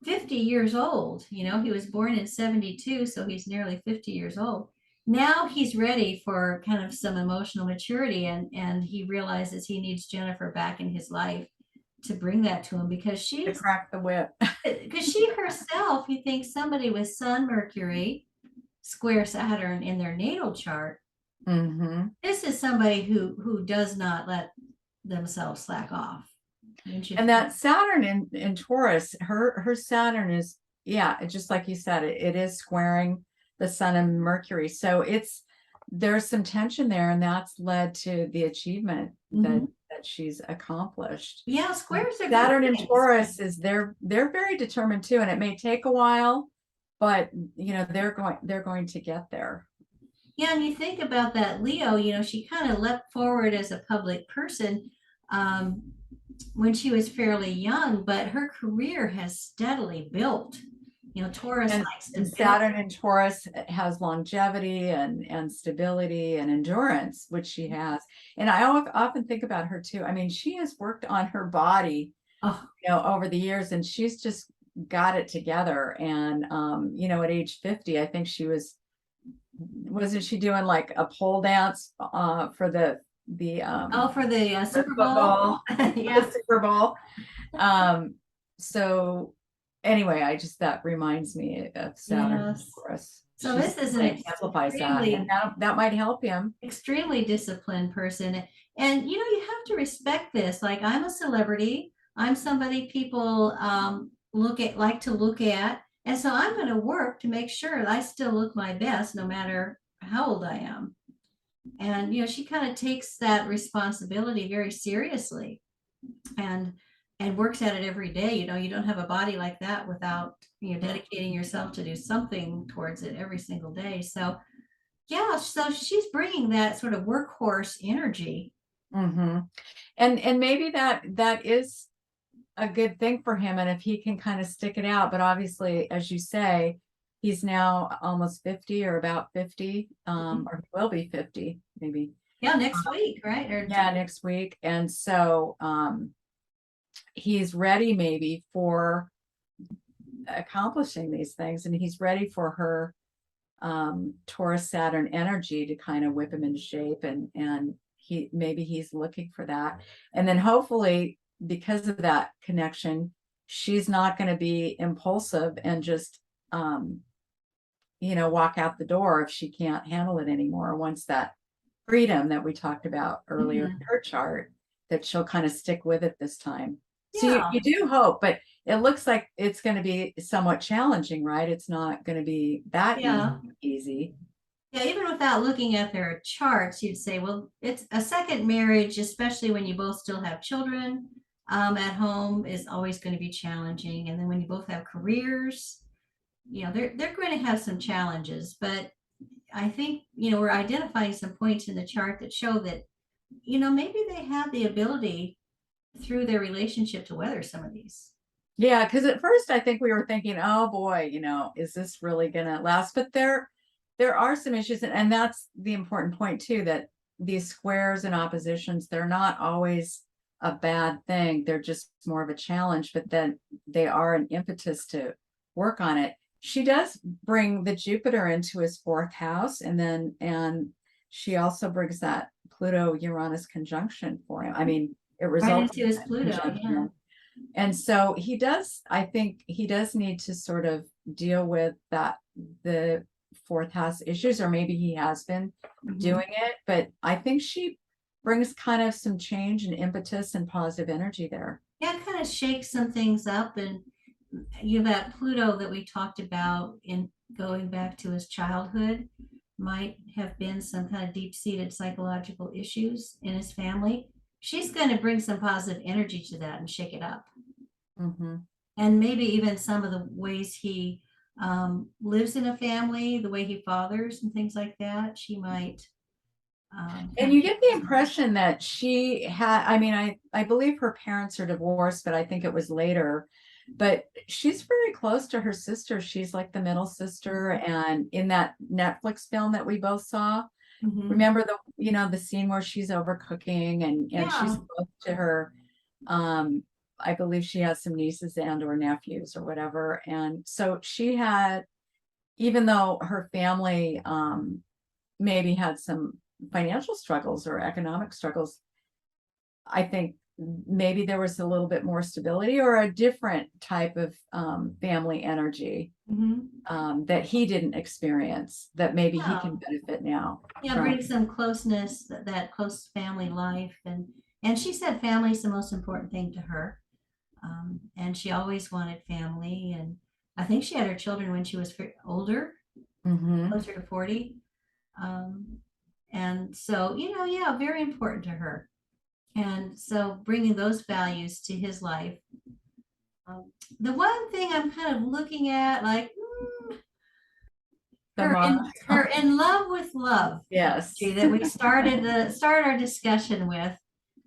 50 years old, he was born in 72, so he's nearly 50 years old. Now he's ready for kind of some emotional maturity, and he realizes he needs Jennifer back in his life to bring that to him, because To crack the whip. she herself, you think somebody with Sun, Mercury, square Saturn in their natal chart, this is somebody who does not let themselves slack off. And that Saturn in Taurus, her Saturn is, yeah, just like you said, it is squaring the Sun and Mercury. So there's some tension there, and that's led to the achievement that she's accomplished. Yeah, squares are Saturn and Taurus they're very determined too, and it may take a while, but they're going to get there. Yeah, and you think about that Leo, she kind of leapt forward as a public person when she was fairly young, but her career has steadily built. Taurus likes to and Saturn and Taurus has longevity and stability and endurance, which she has. And I often think about her too. I mean, she has worked on her body, over the years, and she's just got it together. And at age 50, I think wasn't she doing like a pole dance for the for the Super Bowl? Yeah, Super Bowl. So anyway, that reminds me of Saturn. Yes. So this is an exemplifies that, and that might help him. Extremely disciplined person. And you have to respect this. Like, I'm a celebrity. I'm somebody people like to look at. And so I'm going to work to make sure that I still look my best no matter how old I am. And she kind of takes that responsibility very seriously and works at it every day. You don't have a body like that without dedicating yourself to do something towards it every single day. So yeah, so she's bringing that sort of workhorse energy. And maybe that is a good thing for him, and if he can kind of stick it out. But obviously, as you say, he's now almost 50 or about 50, or he will be 50 maybe. Yeah, next week, right? Next week. And so he's ready maybe for accomplishing these things, and he's ready for her Taurus Saturn energy to kind of whip him into shape, and he's looking for that. And then hopefully, because of that connection, she's not going to be impulsive and just walk out the door if she can't handle it anymore. Once that freedom that we talked about earlier in her chart, that she'll kind of stick with it this time. So you do hope, but it looks like it's going to be somewhat challenging, right? It's not going to be that easy. Yeah, even without looking at their charts, you'd say, well, it's a second marriage, especially when you both still have children at home, is always going to be challenging. And then when you both have careers, they're going to have some challenges. But I think, we're identifying some points in the chart that show that, maybe they have the ability through their relationship to weather some of these. Yeah, because at first I think we were thinking, oh boy, is this really gonna last? But there are some issues, and that's the important point too, that these squares and oppositions, they're not always a bad thing. They're just more of a challenge, but then they are an impetus to work on it. She does bring the Jupiter into his 4th house, and she also brings that Pluto-Uranus conjunction for him. I mean, it results into his Pluto, yeah. And so I think he does need to sort of deal with the 4th house issues, or maybe he has been doing it, but I think she brings kind of some change and impetus and positive energy there. Yeah, it kind of shakes some things up. And that Pluto that we talked about in going back to his childhood might have been some kind of deep-seated psychological issues in his family. She's going to bring some positive energy to that and shake it up. And maybe even some of the ways he lives in a family, the way he fathers and things like that, she might. And you get the impression that she had, I mean, I believe her parents are divorced, but I think it was later. But she's very close to her sister. She's like the middle sister. And in that Netflix film that we both saw, remember the scene where she's over cooking and she's close to her I believe she has some nieces and or nephews or whatever. And so she had, even though her family maybe had some financial struggles or economic struggles, I think maybe there was a little bit more stability or a different type of family energy that he didn't experience, that maybe he can benefit now. Yeah, bring some closeness, that close family life. And she said family is the most important thing to her. And she always wanted family. And I think she had her children when she was older, closer to 40. And so, yeah, very important to her. And so bringing those values to his life. The one thing I'm kind of looking at, like, her in love with love. Yes. That we started our discussion with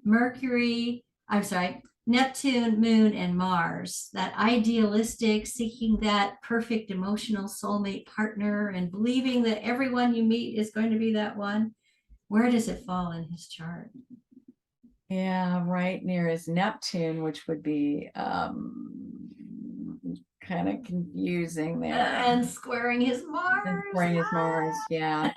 Mercury, I'm sorry, Neptune, Moon, and Mars, that idealistic, seeking that perfect emotional soulmate partner and believing that everyone you meet is going to be that one. Where does it fall in his chart? Yeah, right near his Neptune, which would be kind of confusing there. And squaring his Mars. And squaring his Mars, yeah.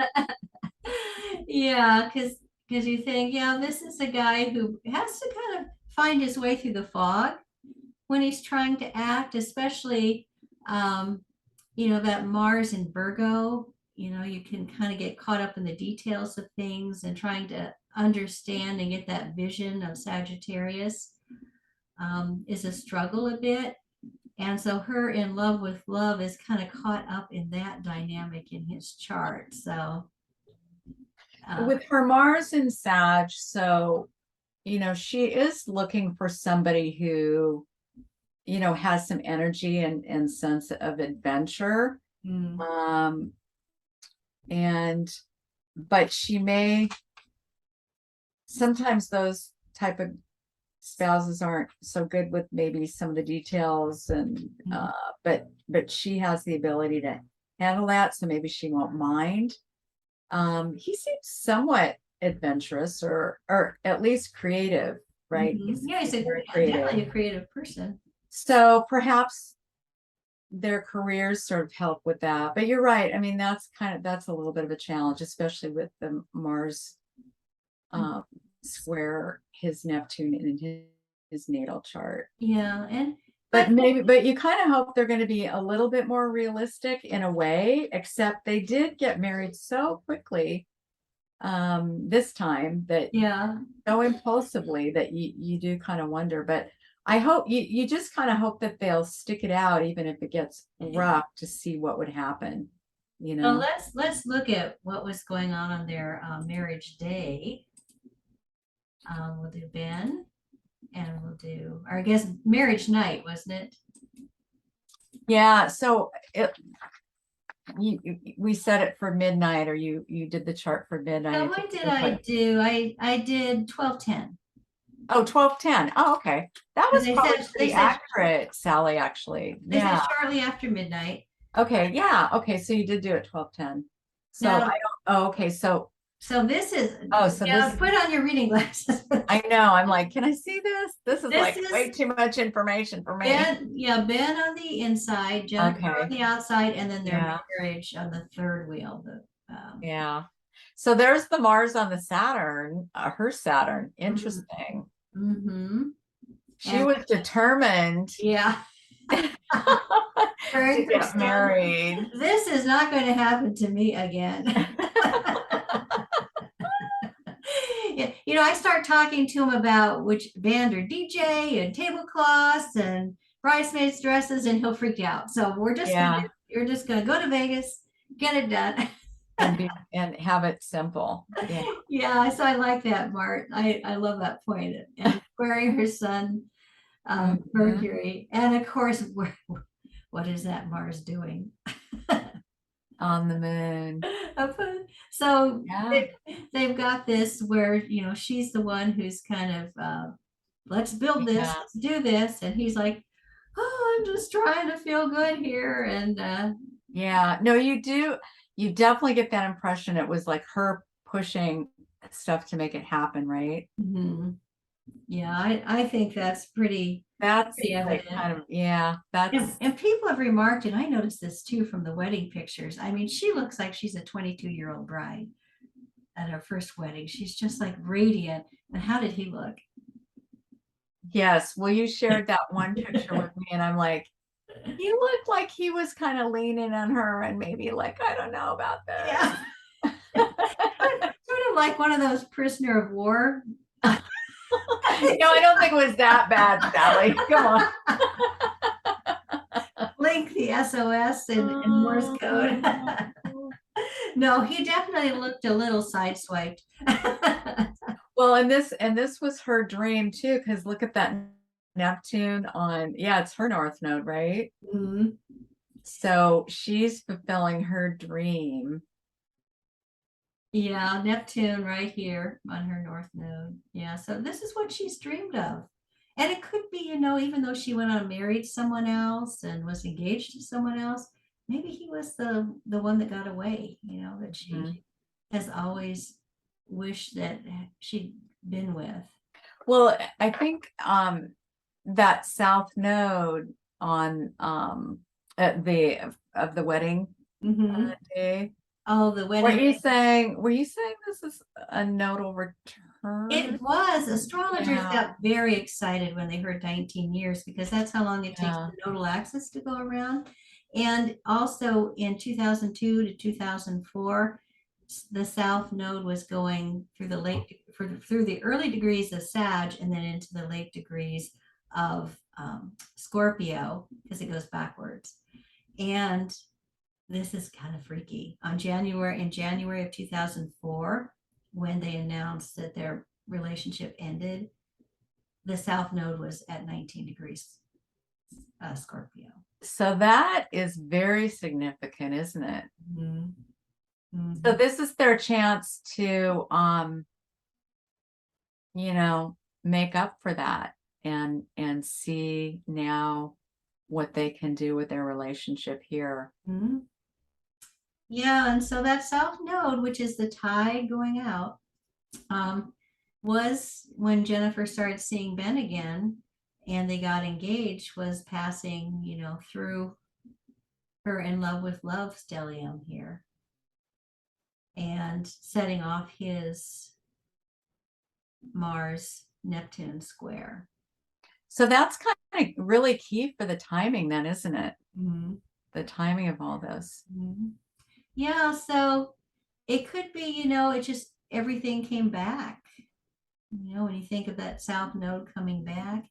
Yeah, because you think, yeah, this is a guy who has to kind of find his way through the fog when he's trying to act, especially, that Mars in Virgo, you can kind of get caught up in the details of things and trying to understand and get that vision of Sagittarius is a struggle a bit. And so her in love with love is kind of caught up in that dynamic in his chart. So with her Mars in Sag, so she is looking for somebody who has some energy and sense of adventure. But she may, sometimes those type of spouses aren't so good with maybe some of the details, and but she has the ability to handle that, so maybe she won't mind. He seems somewhat adventurous or at least creative, right? Yeah, he's definitely a creative person. So perhaps their careers sort of help with that. But you're right. I mean, that's a little bit of a challenge, especially with the Mars square his Neptune in his natal chart. Yeah, but you kind of hope they're going to be a little bit more realistic in a way, except they did get married so quickly this time, that so impulsively, that you do kind of wonder. But I hope you just kind of hope that they'll stick it out, even if it gets rough, to see what would happen. Well, let's look at what was going on their marriage day. We'll do Ben, and we'll do, or I guess marriage night, wasn't it? Yeah. So we set it for midnight, or you did the chart for midnight. No, what did I do? I did 12:10. Oh, 12:10. Oh, okay. That was probably pretty accurate, Sally, actually. They said shortly after midnight. Okay, yeah. Okay, so you did do it 12:10. So I don't, okay, so this is, this, put on your reading glasses. I know, I'm like, can I see this? This is like way too much information for me. Ben on the inside, Jennifer on the outside, and then their marriage on the third wheel. Yeah. So there's the Mars on the Saturn, her Saturn. Interesting. She was determined. Yeah. To get married. This is not going to happen to me again. I start talking to him about which band or DJ and tablecloths and bridesmaids dresses, and he'll freak out. So you're just gonna go to Vegas, get it done, and have it simple. Yeah. So I like that, Mart. I love that point. And wearing her son Mercury, and of course, what is that Mars doing? On the moon. So they've got this where she's the one who's kind of let's build this, let's do this, and he's like, oh, I'm just trying to feel good here. And no, you definitely get that impression. It was like her pushing stuff to make it happen, right? Yeah, I think that's pretty That's pretty like evident. kind of, yeah, that's, And people have remarked, and I noticed this too from the wedding pictures. I mean, she looks like she's a 22-year-old bride at her first wedding. She's just like radiant. And how did he look? yes. Well, you shared that one picture with me, and I'm like, he looked like he was kind of leaning on her and maybe like, I don't know about this. Yeah. Sort of like one of those prisoner of war. No, I don't think it was that bad, Sally. Come on. Link the SOS in Morse code. No, he definitely looked a little sideswiped. Well, and this was her dream too, because look at that Neptune on, yeah, it's her North Node, right? Mhm. So she's fulfilling her dream. Yeah, Neptune right here on her North Node. Yeah, so this is what she's dreamed of. And it could be, even though she went on and married someone else and was engaged to someone else, maybe he was the one that got away, that Mhm. she has always wished that she'd been with. Well, I think that South Node on at the of the wedding Mhm. day. Oh, the Were wedding. you saying this is a nodal return? It was. Astrologers Yeah, got very excited when they heard 19 years because that's how long it takes yeah. the nodal axis to go around. And also in 2002 to 2004, the South Node was going through through the early degrees of Sag and then into the late degrees of Scorpio because it goes backwards. And this is kind of freaky. In January of 2004, when they announced that their relationship ended, the South Node was at 19 degrees Scorpio. So that is very significant, isn't it? Mhm. So Mhm. this is their chance to you know, make up for that and see now what they can do with their relationship here. Mhm. Yeah, and so that South Node, which is the tide going out, was when Jennifer started seeing Ben again and they got engaged, was passing, through her in love with love stellium here and setting off his Mars Neptune square. So that's kind of really key for the timing then, isn't it? Mhm. The timing of all this. Mhm. Yeah, so it could be, it just everything came back. When you think of that South Node coming back,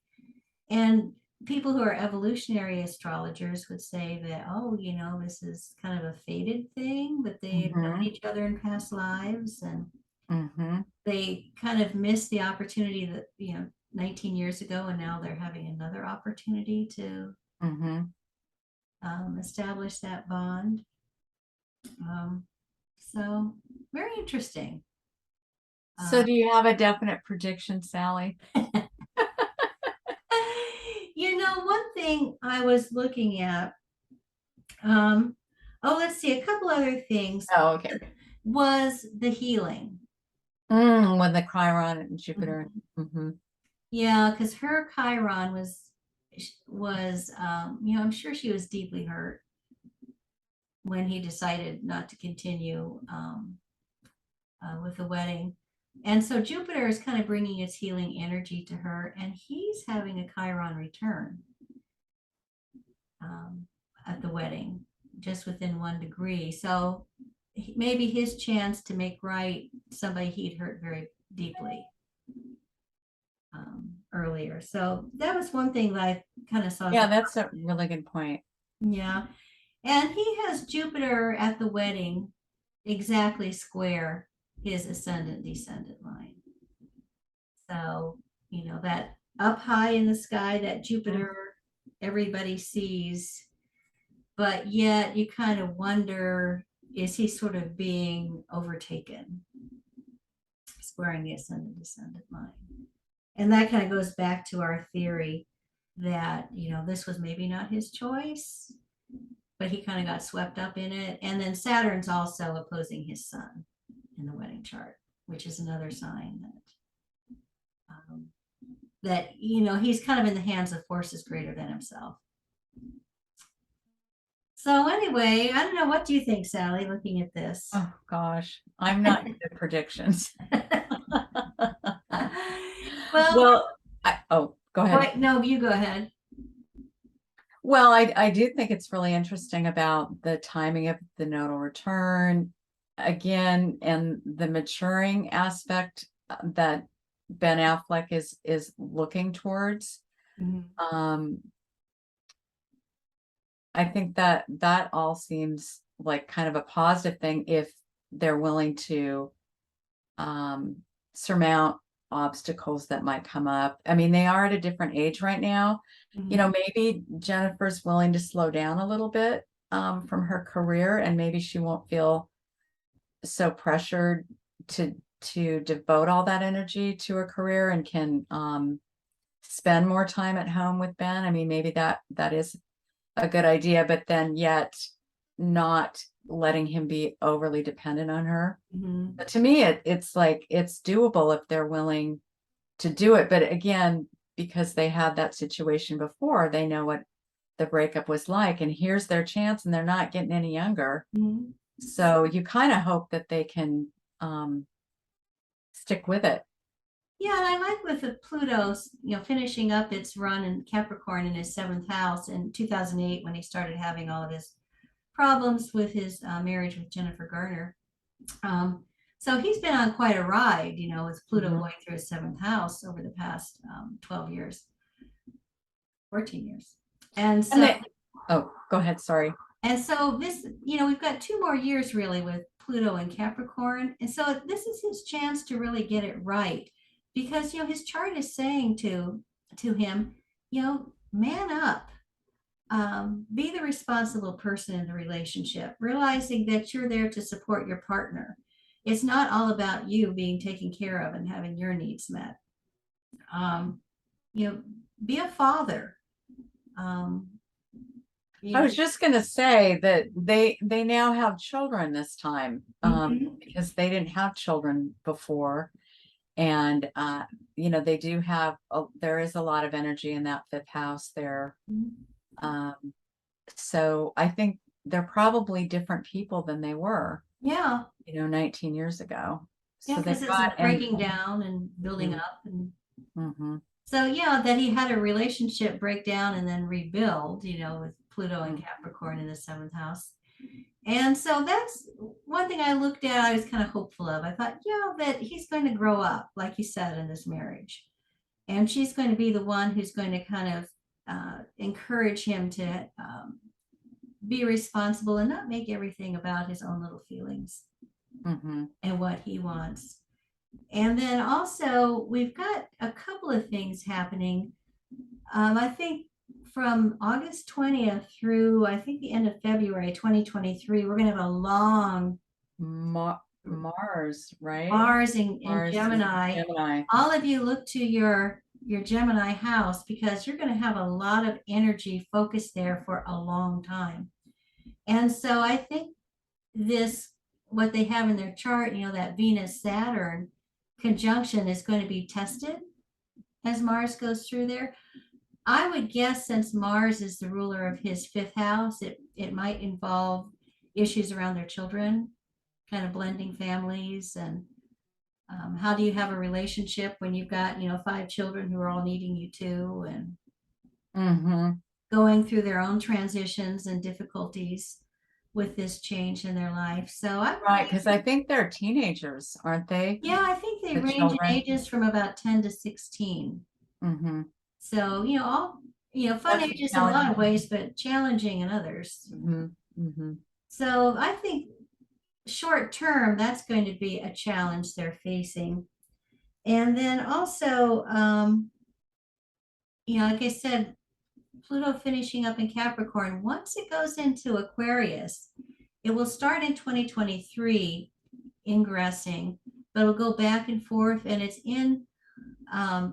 and people who are evolutionary astrologers would say that, oh, this is kind of a fated thing, that they've known Mm-hmm. each other in past lives and Mm-hmm. they kind of missed the opportunity that, 19 years ago, and now they're having another opportunity to Mm-hmm. establish that bond. So very interesting. So Uh, do you have a definite prediction, Sally? one thing I was looking at, um, let's see, a couple other things Oh, okay. was the healing. When the Chiron and Jupiter. Mhm. Mm-hmm. Yeah, because her Chiron was I'm sure she was deeply hurt when he decided not to continue with the wedding. And so Jupiter is kind of bringing its healing energy to her, and he's having a Chiron return um, at the wedding, just within 1 degree. So maybe his chance to make right somebody he'd hurt very deeply earlier. So that was one thing that I kind of saw. Yeah, that's a really good point. Yeah. And he has Jupiter at the wedding exactly square his ascendant descendant line. So, that up high in the sky, that Jupiter everybody sees, but yet you kind of wonder, is he sort of being overtaken, squaring the ascendant descendant line? And that kind of goes back to our theory that, this was maybe not his choice, but he kind of got swept up in it. And then Saturn's also opposing his sun in the wedding chart, which is another sign that that, you know, he's kind of in the hands of forces greater than himself. So anyway, I don't know. What do you think, Sally, looking at this? Oh gosh, I'm not good at predictions. Well, Well, go ahead. wait, no, you go ahead. Well, I do think it's really interesting about the timing of the nodal return again, and the maturing aspect that Ben Affleck is looking towards. Mhm. Um, I think that that all seems like kind of a positive thing if they're willing to um, surmount obstacles that might come up. I mean, they are at a different age right now. You know, Mhm. maybe Jennifer's willing to slow down a little bit from her career, and maybe she won't feel so pressured to devote all that energy to her career, and can spend more time at home with Ben. I mean, maybe that is a good idea, but then yet not letting him be overly dependent on her. Mhm. But to me, it's like it's doable if they're willing to do it. But again, because they had that situation before, they know what the breakup was like, and here's their chance, and they're not getting any younger. Mhm. So you kind of hope that they can um, stick with it. Yeah, and I like with the Pluto's, you know, finishing up its run in Capricorn in his seventh house in 2008 when he started having all of his problems with his marriage with Jennifer Garner. Um, so he's been on quite a ride, you know, with Pluto Mhm. going through his seventh house over the past 12 years, 14 years. And And so, they, oh, go ahead. Sorry. and so this, you know, we've got 2 more years really with Pluto and Capricorn. And so this is his chance to really get it right because, you know, his chart is saying to him, you know, man up. Be the responsible person in the relationship, realizing that you're there to support your partner. It's not all about you being taken care of and having your needs met. Um, you know, be a father. Um, you I know, was just going to say that they now have children this time, mhm, because they didn't have children before. And you know, they do have there is a lot of energy in that fifth house there. Um, so I think they're probably different people than they were, yeah, 19 years ago. yeah, So because they've it's got and breaking down and building mhm, up, and mhm, so yeah, that he had a relationship break down and then rebuild. You know, with Pluto and mhm, Capricorn in the seventh house. And so that's one thing I looked at, I was kind of hopeful of. I thought, yeah, that he's going to grow up, like you said, in this marriage. And she's going to be the one who's going to kind of encourage him to be responsible and not make everything about his own little feelings mhm. and what he wants. And then also, we've got a couple of things happening. I think from August 20th through I think the end of February 2023, we're going to have a long Mars, right? Mars in Mars is Gemini. Gemini. All of you look to your Gemini house because you're going to have a lot of energy focused there for a long time. And so I think this what they have in their chart, you know, that Venus Saturn conjunction is going to be tested as Mars goes through there. I would guess since Mars is the ruler of his fifth house, it might involve issues around their children, kind of blending families and how do you have a relationship when you've got, you know, 5 children who are all needing you too and Mm-hmm. going through their own transitions and difficulties with this change in their life. So I'm Right, because I think they're teenagers, aren't they? yeah, I think they The range in children. ages from about 10 to 16. Mm-hmm. So, you know, all, you know, fun That's ages in a lot challenging. of ways, but challenging in others. Mm-hmm. Mm-hmm. So I think short term, that's going to be a challenge they're facing. And then also, you know, like I said, Pluto finishing up in Capricorn, once it goes into Aquarius, it will start in 2023 ingressing, but it'll go back and forth, and it's in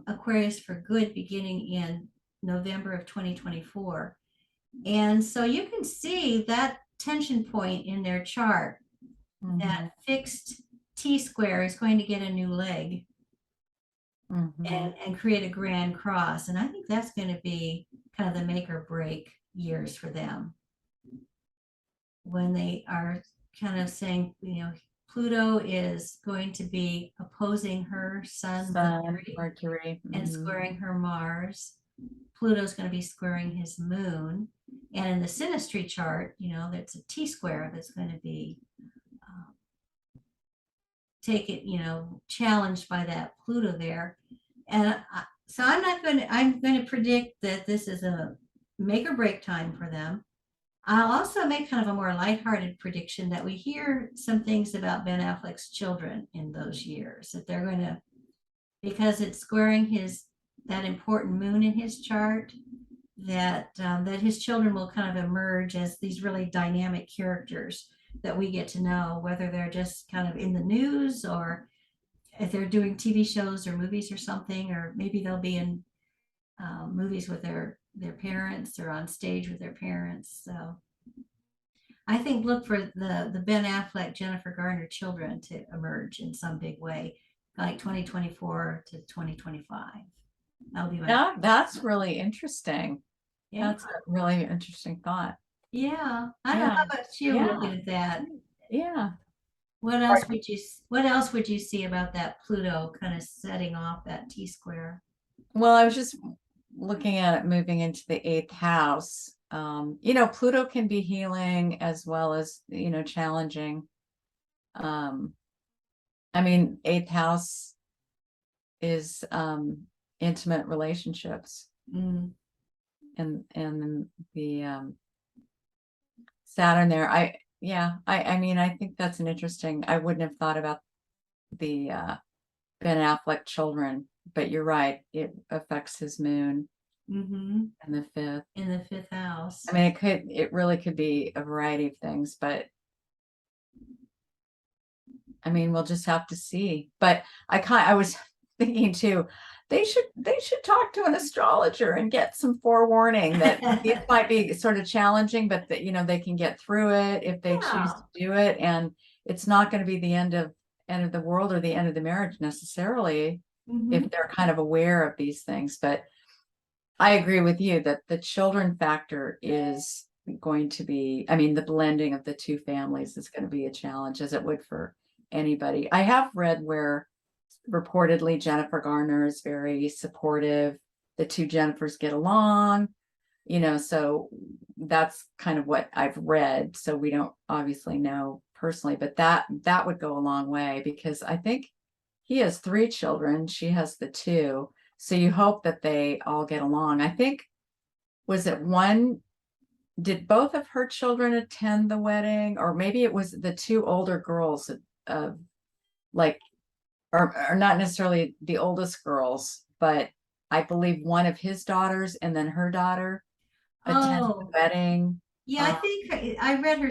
Aquarius for good beginning in November of 2024. And so you can see that tension point in their chart, that Mm-hmm. fixed T square is going to get a new leg. Mhm. and create a grand cross. And I think that's going to be kind of the make or break years for them when they are kind of saying, Pluto is going to be opposing her sun Sun, Mercury Mercury. and Mhm. squaring her Mars. Pluto's going to be squaring his moon. And in the synastry chart, that's a T square that's going to be um, take it, challenged by that Pluto there. And so I'm going to predict that this is a make or break time for them. I'll also make kind of a more lighthearted prediction that we hear some things about Ben Affleck's children in those years, that they're going to, because it's squaring that important moon in his chart, that his children will kind of emerge as these really dynamic characters that we get to know, whether they're just kind of in the news or if they're doing TV shows or movies or something, or maybe they'll be in movies with their parents or on stage with their parents. So I think look for the Ben Affleck, Jennifer Garner children to emerge in some big way, like 2024 to 2025. That'll be my That's really interesting. yeah. That's a really interesting thought. Yeah. I don't know. Yeah. How about you Yeah. looking at that? Yeah. What else would you see about that Pluto kind of setting off that T square? Well, I was just looking at it moving into the eighth house. Pluto can be healing as well as, challenging. Um, I mean, eighth house is intimate relationships, Mm, and the Saturn there. I mean, I think that's an interesting. I wouldn't have thought about the Ben Affleck children, but you're right. It affects his moon mm-hmm. in the fifth. In the fifth house. I mean, it really could be a variety of things, but I mean, we'll just have to see. But I was thinking too, they should talk to an astrologer and get some forewarning that it might be sort of challenging, but that, they can get through it if they choose Yeah. to do it. And it's not going to be the end of the world or the end of the marriage necessarily Mm-hmm. if they're kind of aware of these things. But I agree with you that the children factor is going to be, I mean, the blending of the two families is going to be a challenge, as it would for anybody. I have read where reportedly Jennifer Garner is very supportive. The two Jennifers get along, so that's kind of what I've read. So we don't obviously know personally, but that would go a long way because I think he has three children, she has the two. So you hope that they all get along. I think, was it did both of her children attend the wedding? Or maybe it was the two older girls, like, or not necessarily the oldest girls, but I believe one of his daughters and then her daughter attended the Oh, wedding. yeah. I Uh, think I read her.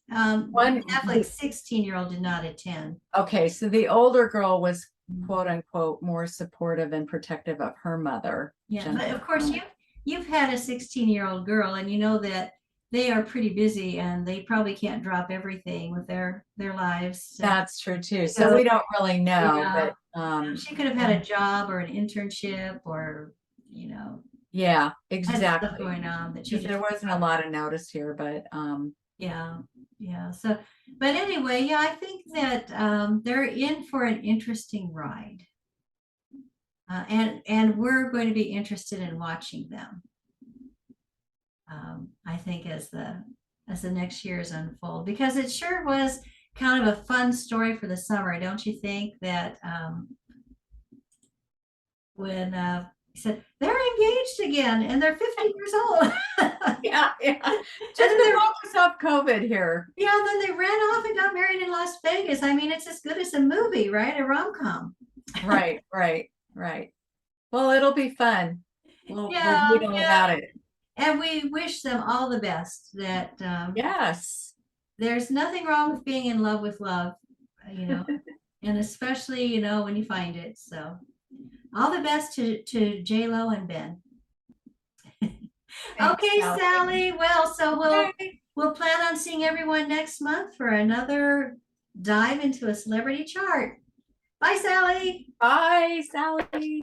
Ben one, Affleck's 16-year-old did not attend. okay, so the older girl was quote unquote more supportive and protective of her mother, Yeah, but of Jennifer course Garner. you've had a 16-year-old girl, and you know that they are pretty busy, and they probably can't drop everything with their lives. So That's true too. because So we don't really know, yeah, but she could have had a job or an internship, or yeah, had stuff exactly. going on that she Because there just wasn't a lot of notice here, but yeah, yeah. So, but anyway, yeah, I think that they're in for an interesting ride, and we're going to be interested in watching them. I think as the next years unfold, because it sure was kind of a fun story for the summer, don't you think? That when he said they're engaged again and they're 50 years old. yeah, yeah. And Just then to they're focus off COVID here. yeah, and then they ran off and got married in Las Vegas. I mean, it's as good as a movie, right? A rom-com. Right, right, right. Well, it'll be fun. We'll Yeah, read all about it. and we wish them all the best. That Yes. there's nothing wrong with being in love with love, you know, and especially when you find it. So all the best to J Lo and Ben. Thanks, Okay, Sally. Sally. Well, so we'll Okay. we'll plan on seeing everyone next month for another dive into a celebrity chart. Bye, Sally. Bye, Sally.